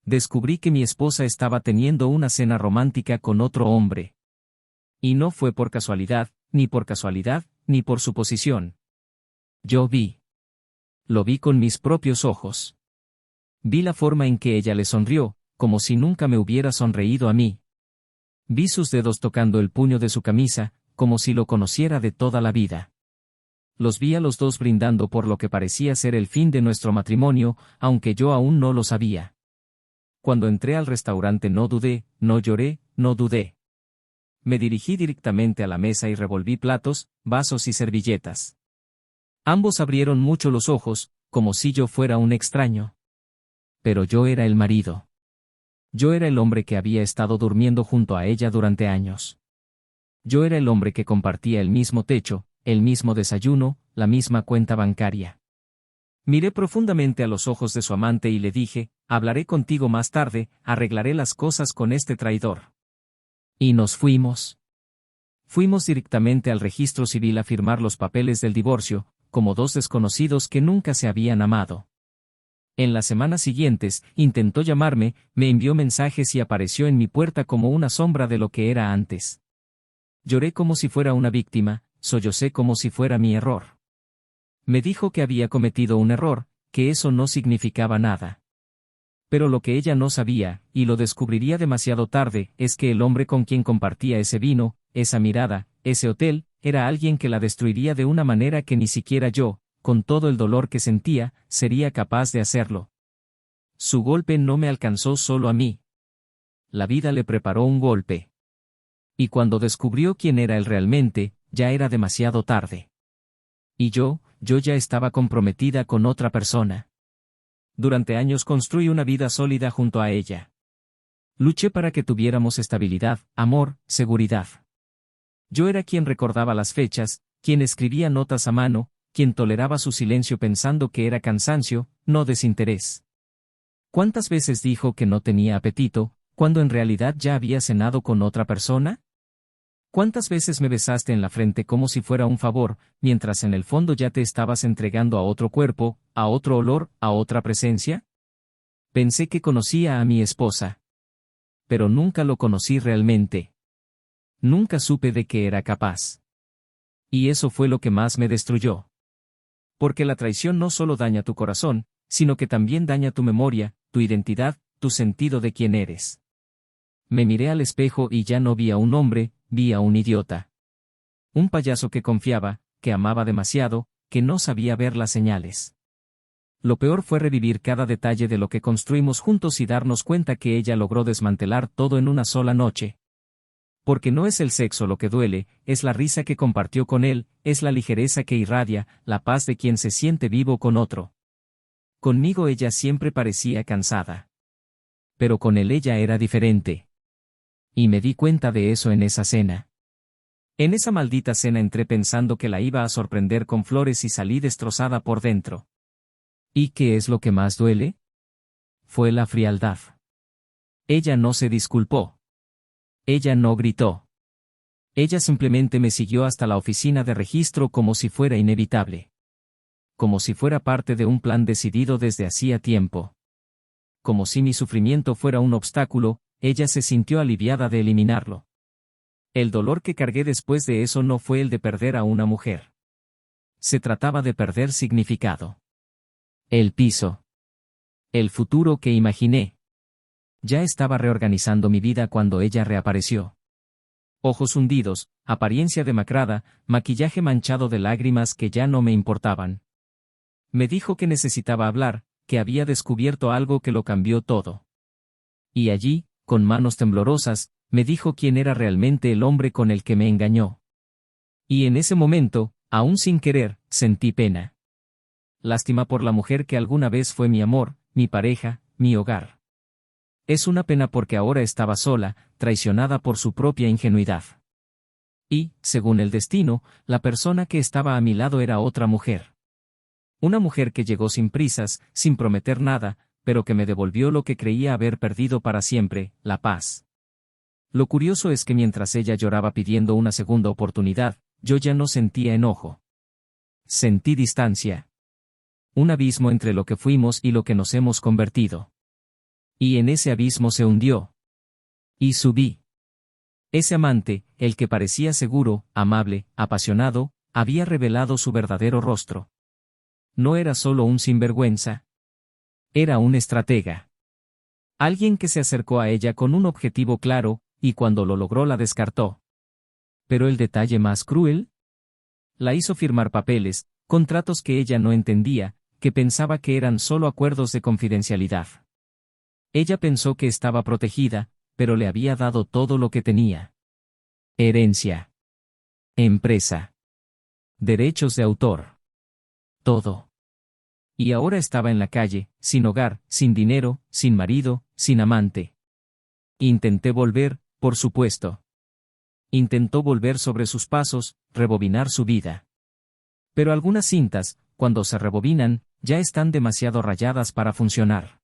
descubrí que mi esposa estaba teniendo una cena romántica con otro hombre. Y no fue por casualidad, ni por suposición. Yo vi. Lo vi con mis propios ojos. Vi la forma en que ella le sonrió, como si nunca me hubiera sonreído a mí. Vi sus dedos tocando el puño de su camisa, como si lo conociera de toda la vida. Los vi a los dos brindando por lo que parecía ser el fin de nuestro matrimonio, aunque yo aún no lo sabía. Cuando entré al restaurante no dudé, no lloré, no dudé. Me dirigí directamente a la mesa y revolví platos, vasos y servilletas. Ambos abrieron mucho los ojos, como si yo fuera un extraño. Pero yo era el marido. Yo era el hombre que había estado durmiendo junto a ella durante años. Yo era el hombre que compartía el mismo techo, el mismo desayuno, la misma cuenta bancaria. Miré profundamente a los ojos de su amante y le dije, hablaré contigo más tarde, arreglaré las cosas con este traidor. Y nos fuimos. Fuimos directamente al registro civil a firmar los papeles del divorcio, como dos desconocidos que nunca se habían amado. En las semanas siguientes, intentó llamarme, me envió mensajes y apareció en mi puerta como una sombra de lo que era antes. Lloré como si fuera una víctima, sollocé como si fuera mi error. Me dijo que había cometido un error, que eso no significaba nada. Pero lo que ella no sabía, y lo descubriría demasiado tarde, es que el hombre con quien compartía ese vino, esa mirada, ese hotel, era alguien que la destruiría de una manera que ni siquiera yo, con todo el dolor que sentía, sería capaz de hacerlo. Su golpe no me alcanzó solo a mí. La vida le preparó un golpe. Y cuando descubrió quién era él realmente, ya era demasiado tarde. Y yo ya estaba comprometida con otra persona. Durante años construí una vida sólida junto a ella. Luché para que tuviéramos estabilidad, amor, seguridad. Yo era quien recordaba las fechas, quien escribía notas a mano, quien toleraba su silencio pensando que era cansancio, no desinterés. ¿Cuántas veces dijo que no tenía apetito, cuando en realidad ya había cenado con otra persona? ¿Cuántas veces me besaste en la frente como si fuera un favor, mientras en el fondo ya te estabas entregando a otro cuerpo, a otro olor, a otra presencia? Pensé que conocía a mi esposa. Pero nunca lo conocí realmente. Nunca supe de qué era capaz. Y eso fue lo que más me destruyó. Porque la traición no solo daña tu corazón, sino que también daña tu memoria, tu identidad, tu sentido de quién eres. Me miré al espejo y ya no vi a un hombre, vi a un idiota. Un payaso que confiaba, que amaba demasiado, que no sabía ver las señales. Lo peor fue revivir cada detalle de lo que construimos juntos y darnos cuenta que ella logró desmantelar todo en una sola noche. Porque no es el sexo lo que duele, es la risa que compartió con él, es la ligereza que irradia, la paz de quien se siente vivo con otro. Conmigo ella siempre parecía cansada. Pero con él ella era diferente. Y me di cuenta de eso en esa cena. En esa maldita cena entré pensando que la iba a sorprender con flores y salí destrozada por dentro. ¿Y qué es lo que más duele? Fue la frialdad. Ella no se disculpó. Ella no gritó. Ella simplemente me siguió hasta la oficina de registro como si fuera inevitable. Como si fuera parte de un plan decidido desde hacía tiempo. Como si mi sufrimiento fuera un obstáculo, ella se sintió aliviada de eliminarlo. El dolor que cargué después de eso no fue el de perder a una mujer. Se trataba de perder significado. El piso. El futuro que imaginé. Ya estaba reorganizando mi vida cuando ella reapareció. Ojos hundidos, apariencia demacrada, maquillaje manchado de lágrimas que ya no me importaban. Me dijo que necesitaba hablar, que había descubierto algo que lo cambió todo. Y allí, con manos temblorosas, me dijo quién era realmente el hombre con el que me engañó. Y en ese momento, aún sin querer, sentí pena. Lástima por la mujer que alguna vez fue mi amor, mi pareja, mi hogar. Es una pena porque ahora estaba sola, traicionada por su propia ingenuidad. Y, según el destino, la persona que estaba a mi lado era otra mujer. Una mujer que llegó sin prisas, sin prometer nada, pero que me devolvió lo que creía haber perdido para siempre, la paz. Lo curioso es que mientras ella lloraba pidiendo una segunda oportunidad, yo ya no sentía enojo. Sentí distancia. Un abismo entre lo que fuimos y lo que nos hemos convertido. Y en ese abismo se hundió. Y subí. Ese amante, el que parecía seguro, amable, apasionado, había revelado su verdadero rostro. No era solo un sinvergüenza. Era un estratega. Alguien que se acercó a ella con un objetivo claro, y cuando lo logró la descartó. Pero el detalle más cruel, la hizo firmar papeles, contratos que ella no entendía, que pensaba que eran solo acuerdos de confidencialidad. Ella pensó que estaba protegida, pero le había dado todo lo que tenía. Herencia. Empresa. Derechos de autor. Todo. Y ahora estaba en la calle, sin hogar, sin dinero, sin marido, sin amante. Intenté volver, por supuesto. Intentó volver sobre sus pasos, rebobinar su vida. Pero algunas cintas, cuando se rebobinan, ya están demasiado rayadas para funcionar.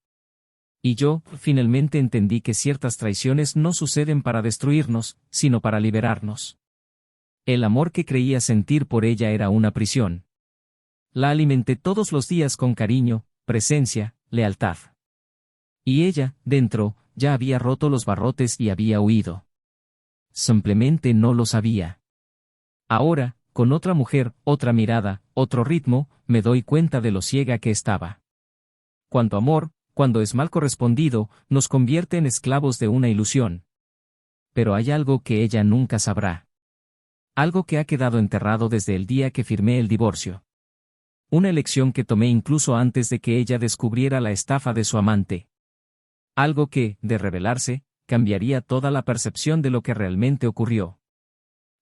Y yo, finalmente entendí que ciertas traiciones no suceden para destruirnos, sino para liberarnos. El amor que creía sentir por ella era una prisión. La alimenté todos los días con cariño, presencia, lealtad. Y ella, dentro, ya había roto los barrotes y había huido. Simplemente no lo sabía. Ahora, con otra mujer, otra mirada, otro ritmo, me doy cuenta de lo ciega que estaba. Cuanto amor, cuando es mal correspondido, nos convierte en esclavos de una ilusión. Pero hay algo que ella nunca sabrá. Algo que ha quedado enterrado desde el día que firmé el divorcio. Una elección que tomé incluso antes de que ella descubriera la estafa de su amante. Algo que, de revelarse, cambiaría toda la percepción de lo que realmente ocurrió.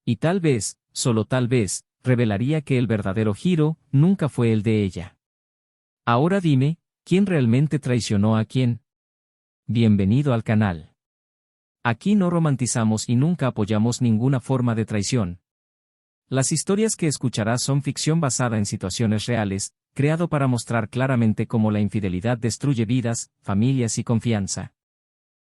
Y tal vez, solo tal vez, revelaría que el verdadero giro nunca fue el de ella. Ahora dime, ¿quién realmente traicionó a quién? Bienvenido al canal. Aquí no romantizamos y nunca apoyamos ninguna forma de traición. Las historias que escucharás son ficción basada en situaciones reales, creado para mostrar claramente cómo la infidelidad destruye vidas, familias y confianza.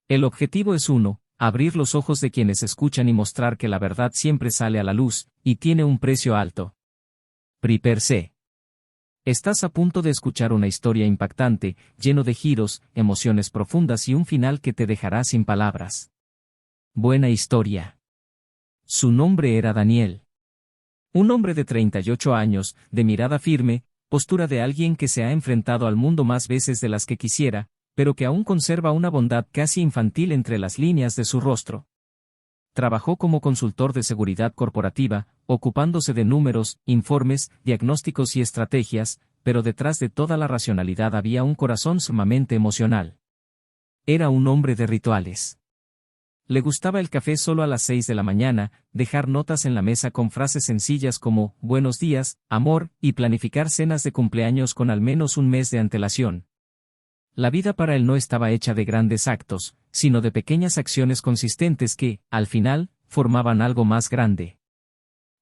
El objetivo es uno, abrir los ojos de quienes escuchan y mostrar que la verdad siempre sale a la luz, y tiene un precio alto. Per se. Estás a punto de escuchar una historia impactante, lleno de giros, emociones profundas y un final que te dejará sin palabras. Buena historia. Su nombre era Daniel. Un hombre de 38 años, de mirada firme, postura de alguien que se ha enfrentado al mundo más veces de las que quisiera, pero que aún conserva una bondad casi infantil entre las líneas de su rostro. Trabajó como consultor de seguridad corporativa, ocupándose de números, informes, diagnósticos y estrategias, pero detrás de toda la racionalidad había un corazón sumamente emocional. Era un hombre de rituales. Le gustaba el café solo a las 6 de la mañana, dejar notas en la mesa con frases sencillas como «buenos días, amor» y planificar cenas de cumpleaños con al menos un mes de antelación. La vida para él no estaba hecha de grandes actos, sino de pequeñas acciones consistentes que, al final, formaban algo más grande.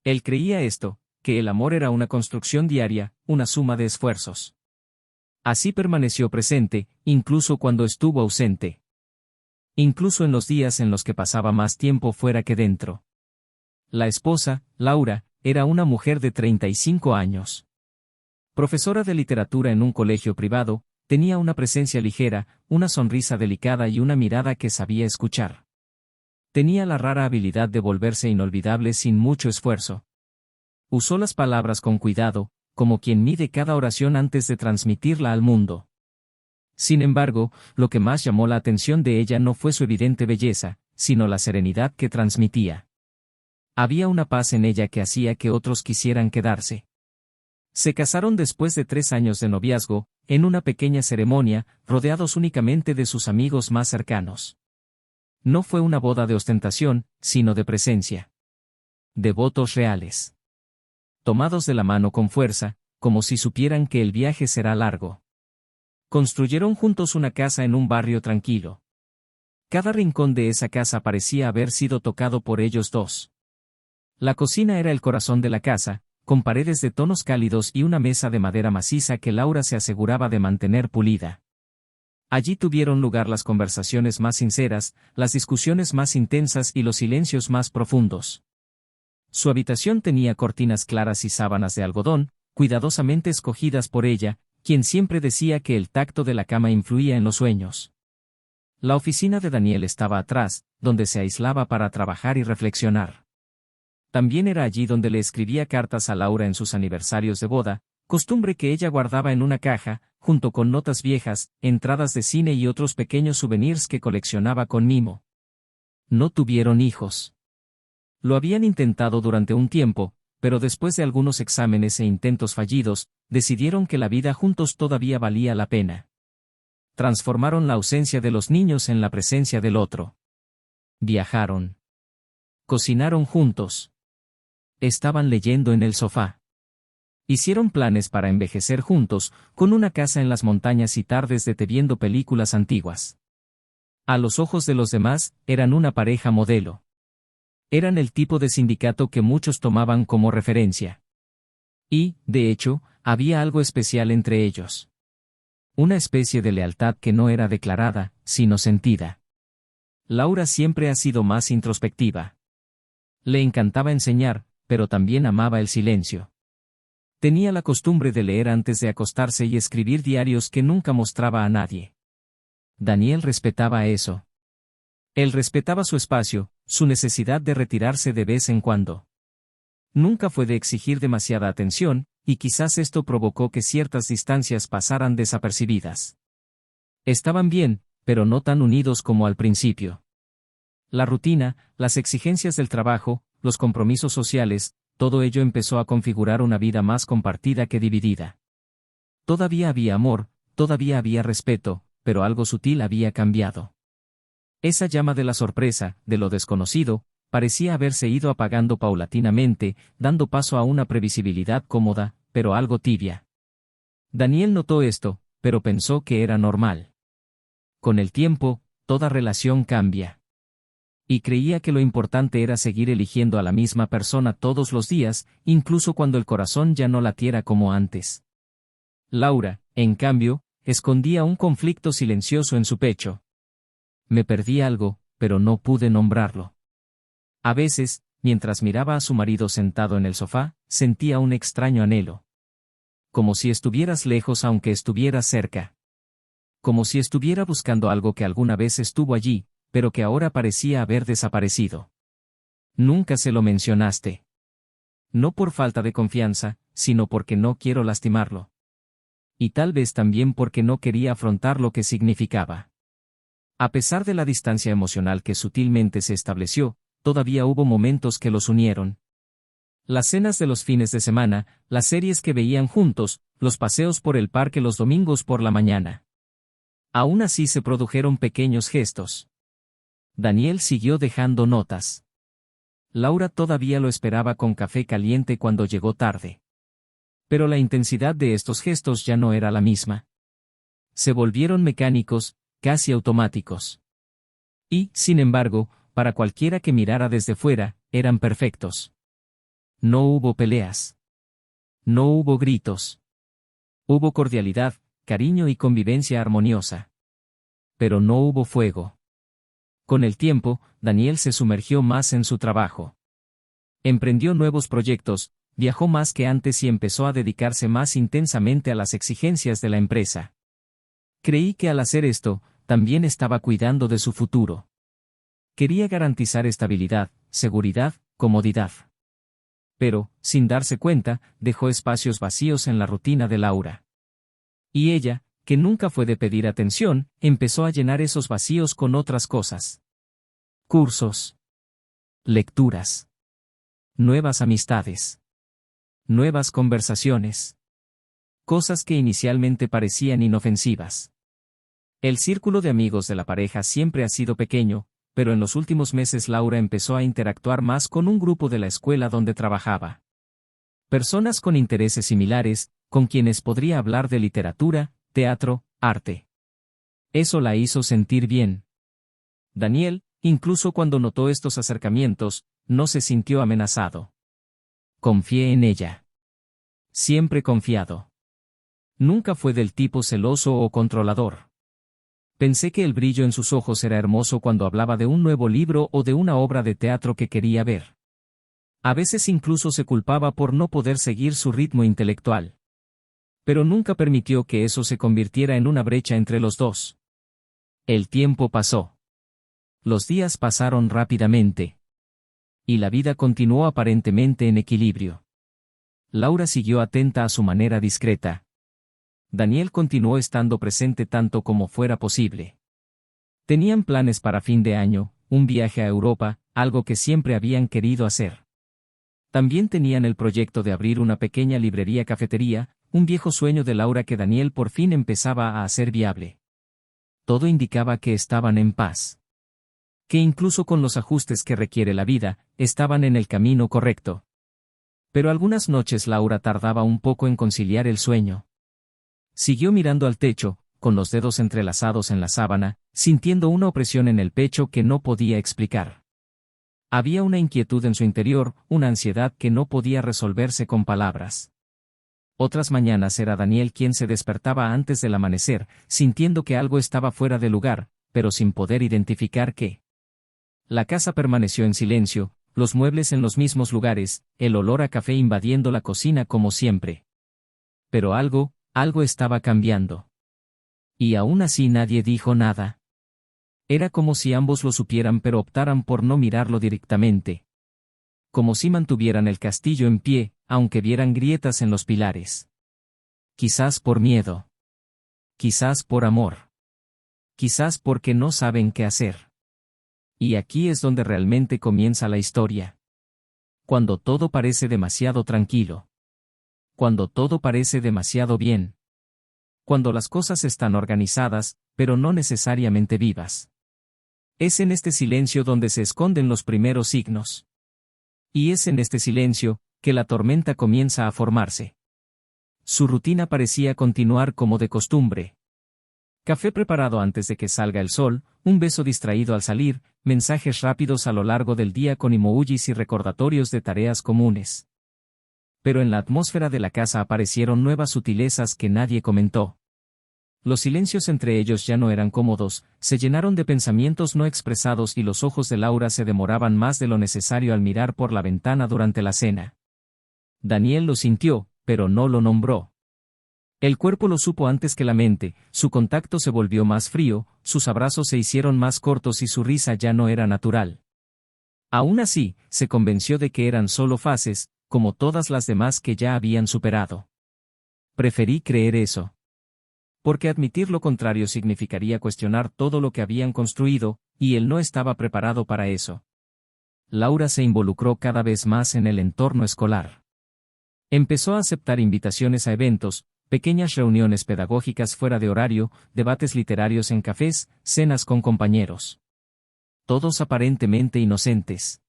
Él creía esto, que el amor era una construcción diaria, una suma de esfuerzos. Así permaneció presente, incluso cuando estuvo ausente. Incluso en los días en los que pasaba más tiempo fuera que dentro. La esposa, Laura, era una mujer de 35 años. Profesora de literatura en un colegio privado, tenía una presencia ligera, una sonrisa delicada y una mirada que sabía escuchar. Tenía la rara habilidad de volverse inolvidable sin mucho esfuerzo. Usó las palabras con cuidado, como quien mide cada oración antes de transmitirla al mundo. Sin embargo, lo que más llamó la atención de ella no fue su evidente belleza, sino la serenidad que transmitía. Había una paz en ella que hacía que otros quisieran quedarse. Se casaron después de 3 años de noviazgo, en una pequeña ceremonia, rodeados únicamente de sus amigos más cercanos. No fue una boda de ostentación, sino de presencia. De votos reales. Tomados de la mano con fuerza, como si supieran que el viaje será largo. Construyeron juntos una casa en un barrio tranquilo. Cada rincón de esa casa parecía haber sido tocado por ellos dos. La cocina era el corazón de la casa, con paredes de tonos cálidos y una mesa de madera maciza que Laura se aseguraba de mantener pulida. Allí tuvieron lugar las conversaciones más sinceras, las discusiones más intensas y los silencios más profundos. Su habitación tenía cortinas claras y sábanas de algodón, cuidadosamente escogidas por ella, quien siempre decía que el tacto de la cama influía en los sueños. La oficina de Daniel estaba atrás, donde se aislaba para trabajar y reflexionar. También era allí donde le escribía cartas a Laura en sus aniversarios de boda, costumbre que ella guardaba en una caja, junto con notas viejas, entradas de cine y otros pequeños souvenirs que coleccionaba con mimo. No tuvieron hijos. Lo habían intentado durante un tiempo, pero después de algunos exámenes e intentos fallidos, decidieron que la vida juntos todavía valía la pena. Transformaron la ausencia de los niños en la presencia del otro. Viajaron. Cocinaron juntos. Estaban leyendo en el sofá. Hicieron planes para envejecer juntos, con una casa en las montañas y tardes de té viendo películas antiguas. A los ojos de los demás, eran una pareja modelo. Eran el tipo de sindicato que muchos tomaban como referencia. Y, de hecho, había algo especial entre ellos. Una especie de lealtad que no era declarada, sino sentida. Laura siempre ha sido más introspectiva. Le encantaba enseñar, pero también amaba el silencio. Tenía la costumbre de leer antes de acostarse y escribir diarios que nunca mostraba a nadie. Daniel respetaba eso. Él respetaba su espacio, su necesidad de retirarse de vez en cuando. Nunca fue de exigir demasiada atención, y quizás esto provocó que ciertas distancias pasaran desapercibidas. Estaban bien, pero no tan unidos como al principio. La rutina, las exigencias del trabajo, los compromisos sociales, todo ello empezó a configurar una vida más compartida que dividida. Todavía había amor, todavía había respeto, pero algo sutil había cambiado. Esa llama de la sorpresa, de lo desconocido, parecía haberse ido apagando paulatinamente, dando paso a una previsibilidad cómoda, pero algo tibia. Daniel notó esto, pero pensó que era normal. Con el tiempo, toda relación cambia. Y creía que lo importante era seguir eligiendo a la misma persona todos los días, incluso cuando el corazón ya no latiera como antes. Laura, en cambio, escondía un conflicto silencioso en su pecho. Me perdí algo, pero no pude nombrarlo. A veces, mientras miraba a su marido sentado en el sofá, sentía un extraño anhelo. Como si estuvieras lejos aunque estuvieras cerca. Como si estuviera buscando algo que alguna vez estuvo allí, pero que ahora parecía haber desaparecido. Nunca se lo mencionaste. No por falta de confianza, sino porque no quiero lastimarlo. Y tal vez también porque no quería afrontar lo que significaba. A pesar de la distancia emocional que sutilmente se estableció, todavía hubo momentos que los unieron. Las cenas de los fines de semana, las series que veían juntos, los paseos por el parque los domingos por la mañana. Aún así se produjeron pequeños gestos. Daniel siguió dejando notas. Laura todavía lo esperaba con café caliente cuando llegó tarde. Pero la intensidad de estos gestos ya no era la misma. Se volvieron mecánicos, casi automáticos. Y, sin embargo, para cualquiera que mirara desde fuera, eran perfectos. No hubo peleas. No hubo gritos. Hubo cordialidad, cariño y convivencia armoniosa. Pero no hubo fuego. Con el tiempo, Daniel se sumergió más en su trabajo. Emprendió nuevos proyectos, viajó más que antes y empezó a dedicarse más intensamente a las exigencias de la empresa. Creí que al hacer esto, también estaba cuidando de su futuro. Quería garantizar estabilidad, seguridad, comodidad. Pero, sin darse cuenta, dejó espacios vacíos en la rutina de Laura. Y ella, que nunca fue de pedir atención, empezó a llenar esos vacíos con otras cosas. Cursos. Lecturas. Nuevas amistades. Nuevas conversaciones. Cosas que inicialmente parecían inofensivas. El círculo de amigos de la pareja siempre ha sido pequeño, pero en los últimos meses Laura empezó a interactuar más con un grupo de la escuela donde trabajaba. Personas con intereses similares, con quienes podría hablar de literatura, teatro, arte. Eso la hizo sentir bien. Daniel, incluso cuando notó estos acercamientos, no se sintió amenazado. Confié en ella. Siempre confiado. Nunca fue del tipo celoso o controlador. Pensé que el brillo en sus ojos era hermoso cuando hablaba de un nuevo libro o de una obra de teatro que quería ver. A veces incluso se culpaba por no poder seguir su ritmo intelectual. Pero nunca permitió que eso se convirtiera en una brecha entre los dos. El tiempo pasó. Los días pasaron rápidamente. Y la vida continuó aparentemente en equilibrio. Laura siguió atenta a su manera discreta. Daniel continuó estando presente tanto como fuera posible. Tenían planes para fin de año, un viaje a Europa, algo que siempre habían querido hacer. También tenían el proyecto de abrir una pequeña librería-cafetería, un viejo sueño de Laura que Daniel por fin empezaba a hacer viable. Todo indicaba que estaban en paz. Que incluso con los ajustes que requiere la vida, estaban en el camino correcto. Pero algunas noches Laura tardaba un poco en conciliar el sueño. Siguió mirando al techo, con los dedos entrelazados en la sábana, sintiendo una opresión en el pecho que no podía explicar. Había una inquietud en su interior, una ansiedad que no podía resolverse con palabras. Otras mañanas era Daniel quien se despertaba antes del amanecer, sintiendo que algo estaba fuera de lugar, pero sin poder identificar qué. La casa permaneció en silencio, los muebles en los mismos lugares, el olor a café invadiendo la cocina como siempre. Pero algo estaba cambiando. Y aún así nadie dijo nada. Era como si ambos lo supieran pero optaran por no mirarlo directamente. Como si mantuvieran el castillo en pie, aunque vieran grietas en los pilares. Quizás por miedo. Quizás por amor. Quizás porque no saben qué hacer. Y aquí es donde realmente comienza la historia. Cuando todo parece demasiado tranquilo. Cuando todo parece demasiado bien. Cuando las cosas están organizadas, pero no necesariamente vivas. Es en este silencio donde se esconden los primeros signos. Y es en este silencio, que la tormenta comienza a formarse. Su rutina parecía continuar como de costumbre. Café preparado antes de que salga el sol, un beso distraído al salir, mensajes rápidos a lo largo del día con emojis y recordatorios de tareas comunes. Pero en la atmósfera de la casa aparecieron nuevas sutilezas que nadie comentó. Los silencios entre ellos ya no eran cómodos, se llenaron de pensamientos no expresados y los ojos de Laura se demoraban más de lo necesario al mirar por la ventana durante la cena. Daniel lo sintió, pero no lo nombró. El cuerpo lo supo antes que la mente, su contacto se volvió más frío, sus abrazos se hicieron más cortos y su risa ya no era natural. Aún así, se convenció de que eran solo fases, como todas las demás que ya habían superado. Preferí creer eso. Porque admitir lo contrario significaría cuestionar todo lo que habían construido, y él no estaba preparado para eso. Laura se involucró cada vez más en el entorno escolar. Empezó a aceptar invitaciones a eventos, pequeñas reuniones pedagógicas fuera de horario, debates literarios en cafés, cenas con compañeros. Todos aparentemente inocentes.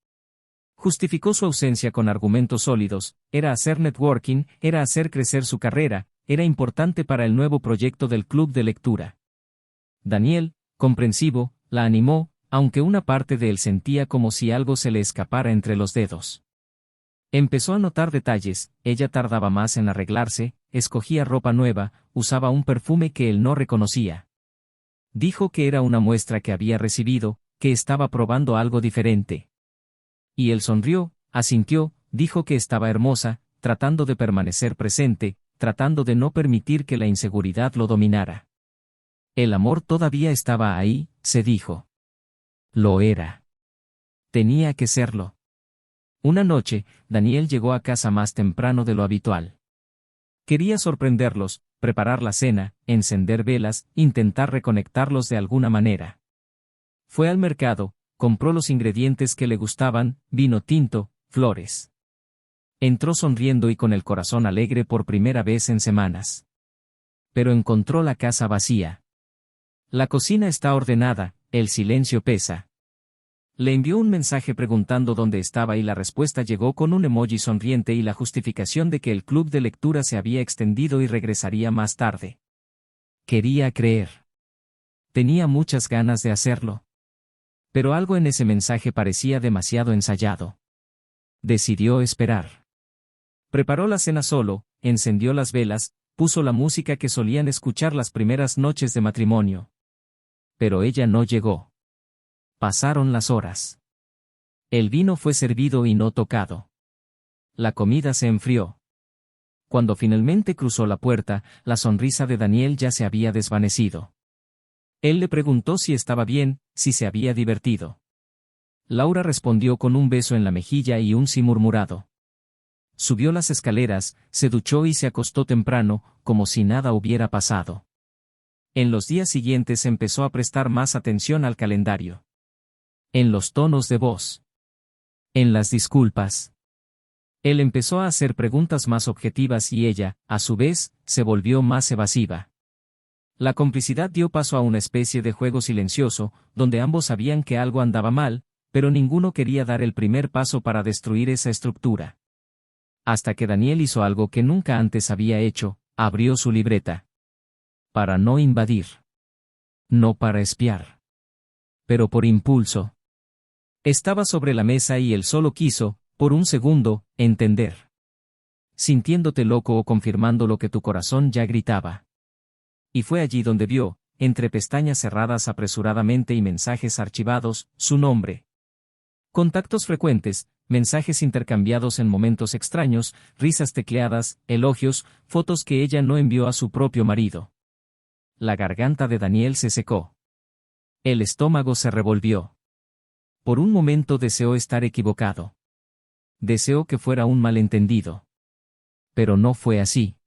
Justificó su ausencia con argumentos sólidos, era hacer networking, era hacer crecer su carrera, era importante para el nuevo proyecto del club de lectura. Daniel, comprensivo, la animó, aunque una parte de él sentía como si algo se le escapara entre los dedos. Empezó a notar detalles, ella tardaba más en arreglarse, escogía ropa nueva, usaba un perfume que él no reconocía. Dijo que era una muestra que había recibido, que estaba probando algo diferente. Y él sonrió, asintió, dijo que estaba hermosa, tratando de permanecer presente, tratando de no permitir que la inseguridad lo dominara. El amor todavía estaba ahí, se dijo. Lo era. Tenía que serlo. Una noche, Daniel llegó a casa más temprano de lo habitual. Quería sorprenderlos, preparar la cena, encender velas, intentar reconectarlos de alguna manera. Fue al mercado, compró los ingredientes que le gustaban, vino tinto, flores. Entró sonriendo y con el corazón alegre por primera vez en semanas. Pero encontró la casa vacía. La cocina está ordenada, el silencio pesa. Le envió un mensaje preguntando dónde estaba y la respuesta llegó con un emoji sonriente y la justificación de que el club de lectura se había extendido y regresaría más tarde. Quería creer. Tenía muchas ganas de hacerlo. Pero algo en ese mensaje parecía demasiado ensayado. Decidió esperar. Preparó la cena solo, encendió las velas, puso la música que solían escuchar las primeras noches de matrimonio. Pero ella no llegó. Pasaron las horas. El vino fue servido y no tocado. La comida se enfrió. Cuando finalmente cruzó la puerta, la sonrisa de Daniel ya se había desvanecido. Él le preguntó si estaba bien, si se había divertido. Laura respondió con un beso en la mejilla y un sí murmurado. Subió las escaleras, se duchó y se acostó temprano, como si nada hubiera pasado. En los días siguientes empezó a prestar más atención al calendario. En los tonos de voz. En las disculpas. Él empezó a hacer preguntas más objetivas y ella, a su vez, se volvió más evasiva. La complicidad dio paso a una especie de juego silencioso, donde ambos sabían que algo andaba mal, pero ninguno quería dar el primer paso para destruir esa estructura. Hasta que Daniel hizo algo que nunca antes había hecho, abrió su libreta. Para no invadir. No para espiar. Pero por impulso. Estaba sobre la mesa y él solo quiso, por un segundo, entender. Sintiéndote loco o confirmando lo que tu corazón ya gritaba. Y fue allí donde vio, entre pestañas cerradas apresuradamente y mensajes archivados, su nombre. Contactos frecuentes, mensajes intercambiados en momentos extraños, risas tecleadas, elogios, fotos que ella no envió a su propio marido. La garganta de Daniel se secó. El estómago se revolvió. Por un momento deseó estar equivocado. Deseó que fuera un malentendido. Pero no fue así.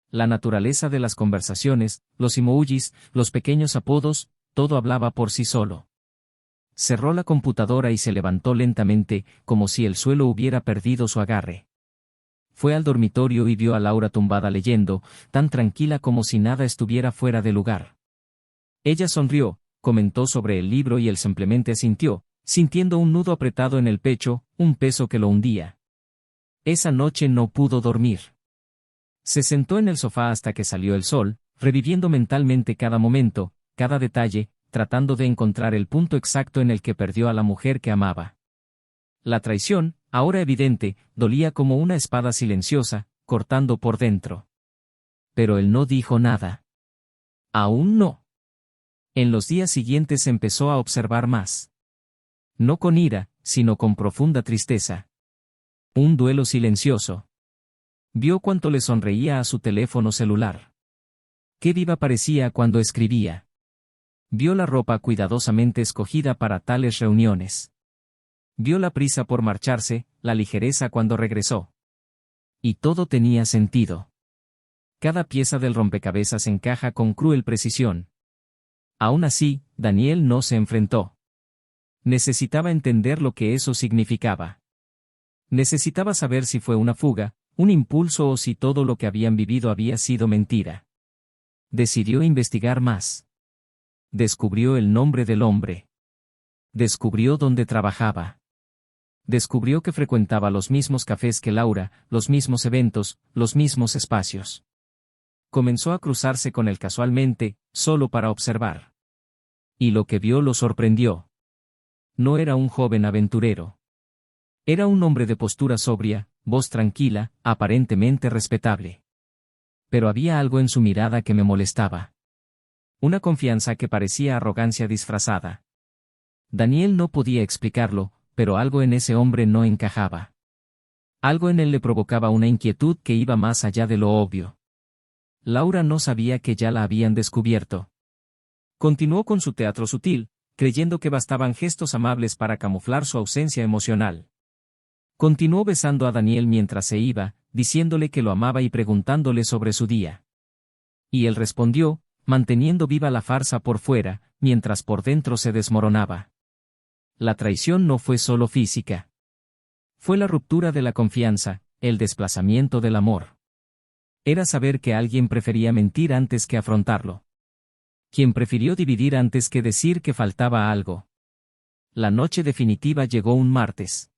La naturaleza de las conversaciones, los emojis, los pequeños apodos, todo hablaba por sí solo. Cerró la computadora y se levantó lentamente, como si el suelo hubiera perdido su agarre. Fue al dormitorio y vio a Laura tumbada leyendo, tan tranquila como si nada estuviera fuera de lugar. Ella sonrió, comentó sobre el libro y él simplemente asintió, sintiendo un nudo apretado en el pecho, un peso que lo hundía. Esa noche no pudo dormir. Se sentó en el sofá hasta que salió el sol, reviviendo mentalmente cada momento, cada detalle, tratando de encontrar el punto exacto en el que perdió a la mujer que amaba. La traición, ahora evidente, dolía como una espada silenciosa, cortando por dentro. Pero él no dijo nada. Aún no. En los días siguientes empezó a observar más. No con ira, sino con profunda tristeza. Un duelo silencioso. Vio cuánto le sonreía a su teléfono celular. Qué viva parecía cuando escribía. Vio la ropa cuidadosamente escogida para tales reuniones. Vio la prisa por marcharse, la ligereza cuando regresó. Y todo tenía sentido. Cada pieza del rompecabezas encaja con cruel precisión. Aún así, Daniel no se enfrentó. Necesitaba entender lo que eso significaba. Necesitaba saber si fue una fuga, un impulso o si todo lo que habían vivido había sido mentira. Decidió investigar más. Descubrió el nombre del hombre. Descubrió dónde trabajaba. Descubrió que frecuentaba los mismos cafés que Laura, los mismos eventos, los mismos espacios. Comenzó a cruzarse con él casualmente, solo para observar. Y lo que vio lo sorprendió. No era un joven aventurero. Era un hombre de postura sobria, voz tranquila, aparentemente respetable. Pero había algo en su mirada que me molestaba. Una confianza que parecía arrogancia disfrazada. Daniel no podía explicarlo, pero algo en ese hombre no encajaba. Algo en él le provocaba una inquietud que iba más allá de lo obvio. Laura no sabía que ya la habían descubierto. Continuó con su teatro sutil, creyendo que bastaban gestos amables para camuflar su ausencia emocional. Continuó besando a Daniel mientras se iba, diciéndole que lo amaba y preguntándole sobre su día. Y él respondió, manteniendo viva la farsa por fuera, mientras por dentro se desmoronaba. La traición no fue solo física. Fue la ruptura de la confianza, el desplazamiento del amor. Era saber que alguien prefería mentir antes que afrontarlo. Quien prefirió dividir antes que decir que faltaba algo. La noche definitiva llegó un martes.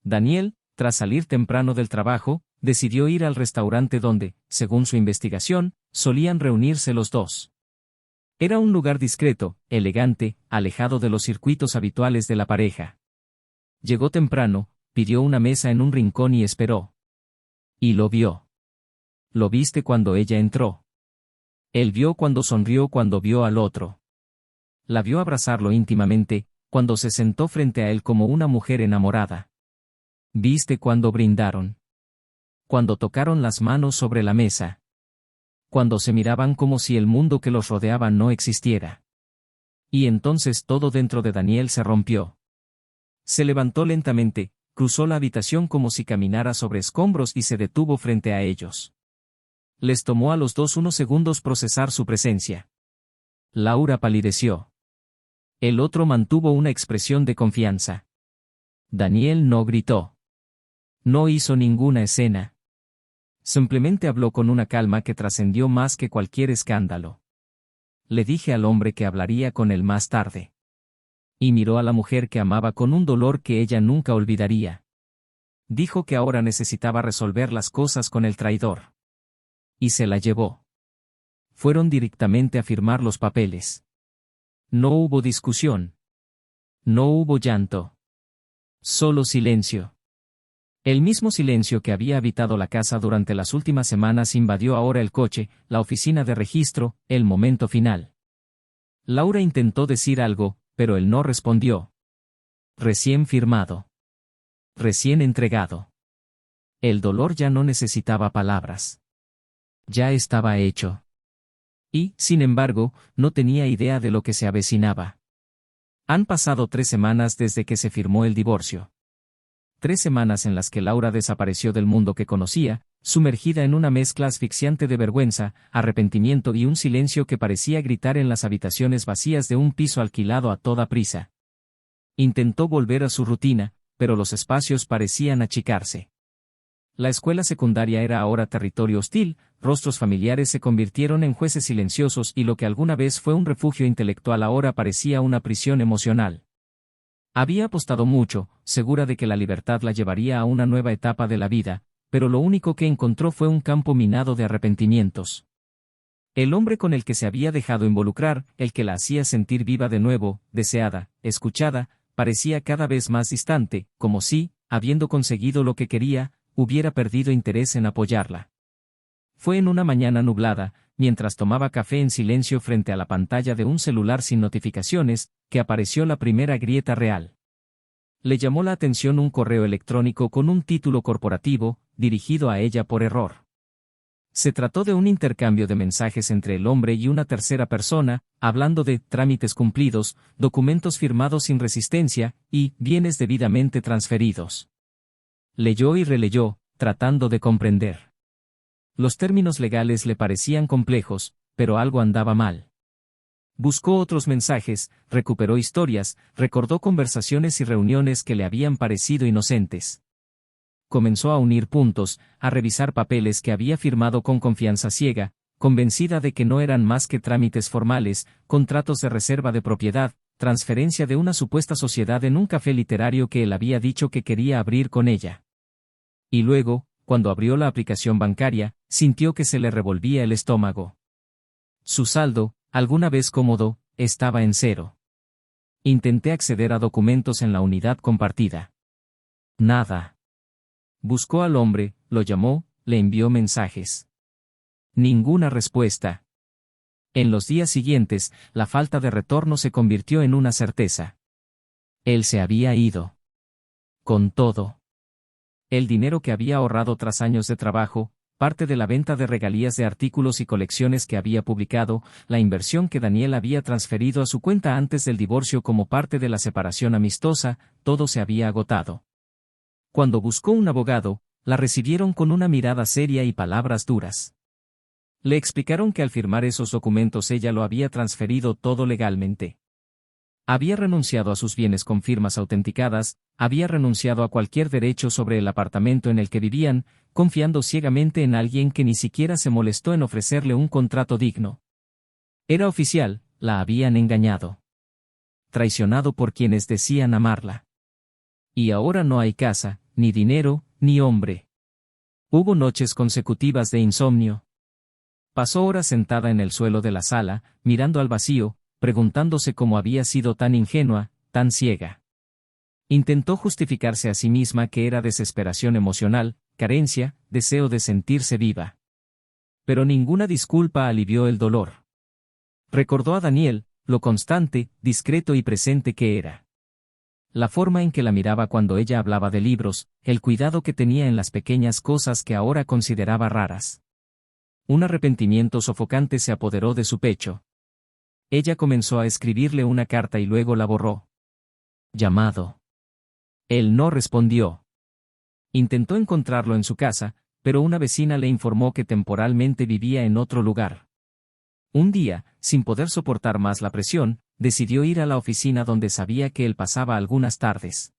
Daniel, tras salir temprano del trabajo, decidió ir al restaurante donde, según su investigación, solían reunirse los dos. Era un lugar discreto, elegante, alejado de los circuitos habituales de la pareja. Llegó temprano, pidió una mesa en un rincón y esperó. Y lo vio. Lo viste cuando ella entró. Él vio cuando sonrió cuando vio al otro. La vio abrazarlo íntimamente, cuando se sentó frente a él como una mujer enamorada. Viste cuando brindaron. Cuando tocaron las manos sobre la mesa. Cuando se miraban como si el mundo que los rodeaba no existiera. Y entonces todo dentro de Daniel se rompió. Se levantó lentamente, cruzó la habitación como si caminara sobre escombros y se detuvo frente a ellos. Les tomó a los dos unos segundos procesar su presencia. Laura palideció. El otro mantuvo una expresión de confianza. Daniel no gritó. No hizo ninguna escena. Simplemente habló con una calma que trascendió más que cualquier escándalo. Le dije al hombre que hablaría con él más tarde. Y miró a la mujer que amaba con un dolor que ella nunca olvidaría. Dijo que ahora necesitaba resolver las cosas con el traidor. Y se la llevó. Fueron directamente a firmar los papeles. No hubo discusión. No hubo llanto. Solo silencio. El mismo silencio que había habitado la casa durante las últimas semanas invadió ahora el coche, la oficina de registro, el momento final. Laura intentó decir algo, pero él no respondió. Recién firmado. Recién entregado. El dolor ya no necesitaba palabras. Ya estaba hecho. Y, sin embargo, no tenía idea de lo que se avecinaba. Han pasado 3 semanas desde que se firmó el divorcio. 3 semanas en las que Laura desapareció del mundo que conocía, sumergida en una mezcla asfixiante de vergüenza, arrepentimiento y un silencio que parecía gritar en las habitaciones vacías de un piso alquilado a toda prisa. Intentó volver a su rutina, pero los espacios parecían achicarse. La escuela secundaria era ahora territorio hostil, rostros familiares se convirtieron en jueces silenciosos y lo que alguna vez fue un refugio intelectual ahora parecía una prisión emocional. Había apostado mucho, segura de que la libertad la llevaría a una nueva etapa de la vida, pero lo único que encontró fue un campo minado de arrepentimientos. El hombre con el que se había dejado involucrar, el que la hacía sentir viva de nuevo, deseada, escuchada, parecía cada vez más distante, como si, habiendo conseguido lo que quería, hubiera perdido interés en apoyarla. Fue en una mañana nublada, mientras tomaba café en silencio frente a la pantalla de un celular sin notificaciones, que apareció la primera grieta real. Le llamó la atención un correo electrónico con un título corporativo, dirigido a ella por error. Se trató de un intercambio de mensajes entre el hombre y una tercera persona, hablando de trámites cumplidos, documentos firmados sin resistencia, y bienes debidamente transferidos. Leyó y releyó, tratando de comprender. Los términos legales le parecían complejos, pero algo andaba mal. Buscó otros mensajes, recuperó historias, recordó conversaciones y reuniones que le habían parecido inocentes. Comenzó a unir puntos, a revisar papeles que había firmado con confianza ciega, convencida de que no eran más que trámites formales, contratos de reserva de propiedad, transferencia de una supuesta sociedad en un café literario que él había dicho que quería abrir con ella. Y luego, cuando abrió la aplicación bancaria, sintió que se le revolvía el estómago. Su saldo, alguna vez cómodo, estaba en 0. Intenté acceder a documentos en la unidad compartida. Nada. Buscó al hombre, lo llamó, le envió mensajes. Ninguna respuesta. En los días siguientes, la falta de retorno se convirtió en una certeza. Él se había ido. Con todo. El dinero que había ahorrado tras años de trabajo, parte de la venta de regalías de artículos y colecciones que había publicado, la inversión que Daniel había transferido a su cuenta antes del divorcio como parte de la separación amistosa, todo se había agotado. Cuando buscó un abogado, la recibieron con una mirada seria y palabras duras. Le explicaron que al firmar esos documentos ella lo había transferido todo legalmente. Había renunciado a sus bienes con firmas autenticadas, había renunciado a cualquier derecho sobre el apartamento en el que vivían, confiando ciegamente en alguien que ni siquiera se molestó en ofrecerle un contrato digno. Era oficial, la habían engañado. Traicionado por quienes decían amarla. Y ahora no hay casa, ni dinero, ni hombre. Hubo noches consecutivas de insomnio. Pasó horas sentada en el suelo de la sala, mirando al vacío, preguntándose cómo había sido tan ingenua, tan ciega. Intentó justificarse a sí misma que era desesperación emocional, carencia, deseo de sentirse viva. Pero ninguna disculpa alivió el dolor. Recordó a Daniel, lo constante, discreto y presente que era. La forma en que la miraba cuando ella hablaba de libros, el cuidado que tenía en las pequeñas cosas que ahora consideraba raras. Un arrepentimiento sofocante se apoderó de su pecho. Ella comenzó a escribirle una carta y luego la borró. Llamado. Él no respondió. Intentó encontrarlo en su casa, pero una vecina le informó que temporalmente vivía en otro lugar. Un día, sin poder soportar más la presión, decidió ir a la oficina donde sabía que él pasaba algunas tardes.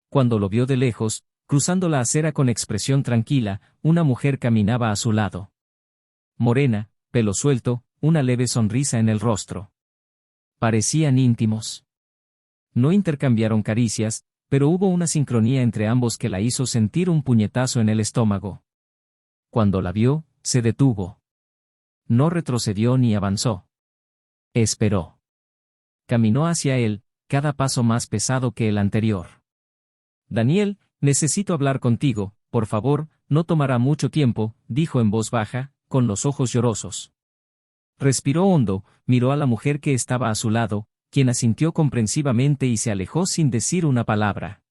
Cuando lo vio de lejos, cruzando la acera con expresión tranquila, una mujer caminaba a su lado. Morena, pelo suelto, una leve sonrisa en el rostro. Parecían íntimos. No intercambiaron caricias, pero hubo una sincronía entre ambos que la hizo sentir un puñetazo en el estómago. Cuando la vio, se detuvo. No retrocedió ni avanzó. Esperó. Caminó hacia él, cada paso más pesado que el anterior. Daniel, necesito hablar contigo, por favor, no tomará mucho tiempo, dijo en voz baja, con los ojos llorosos. Respiró hondo, miró a la mujer que estaba a su lado, quien asintió comprensivamente y se alejó sin decir una palabra.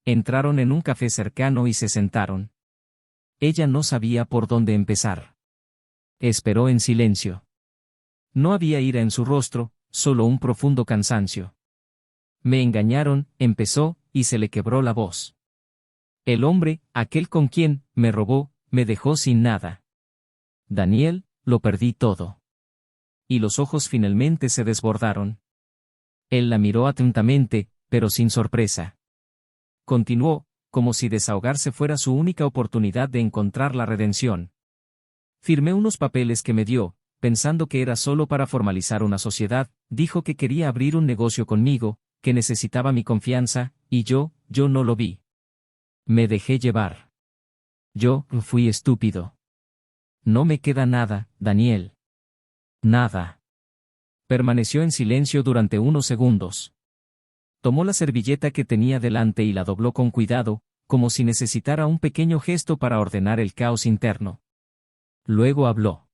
Entraron en un café cercano y se sentaron. Ella no sabía por dónde empezar. Esperó en silencio. No había ira en su rostro, solo un profundo cansancio. Me engañaron, empezó, y se le quebró la voz. El hombre, aquel con quien me robó, me dejó sin nada. Daniel, lo perdí todo. Y los ojos finalmente se desbordaron. Él la miró atentamente, pero sin sorpresa. Continuó, como si desahogarse fuera su única oportunidad de encontrar la redención. Firmé unos papeles que me dio, pensando que era solo para formalizar una sociedad, dijo que quería abrir un negocio conmigo, que necesitaba mi confianza, y yo no lo vi. Me dejé llevar. Yo fui estúpido. No me queda nada, Daniel. Nada. Permaneció en silencio durante unos segundos. Tomó la servilleta que tenía delante y la dobló con cuidado, como si necesitara un pequeño gesto para ordenar el caos interno. Luego habló.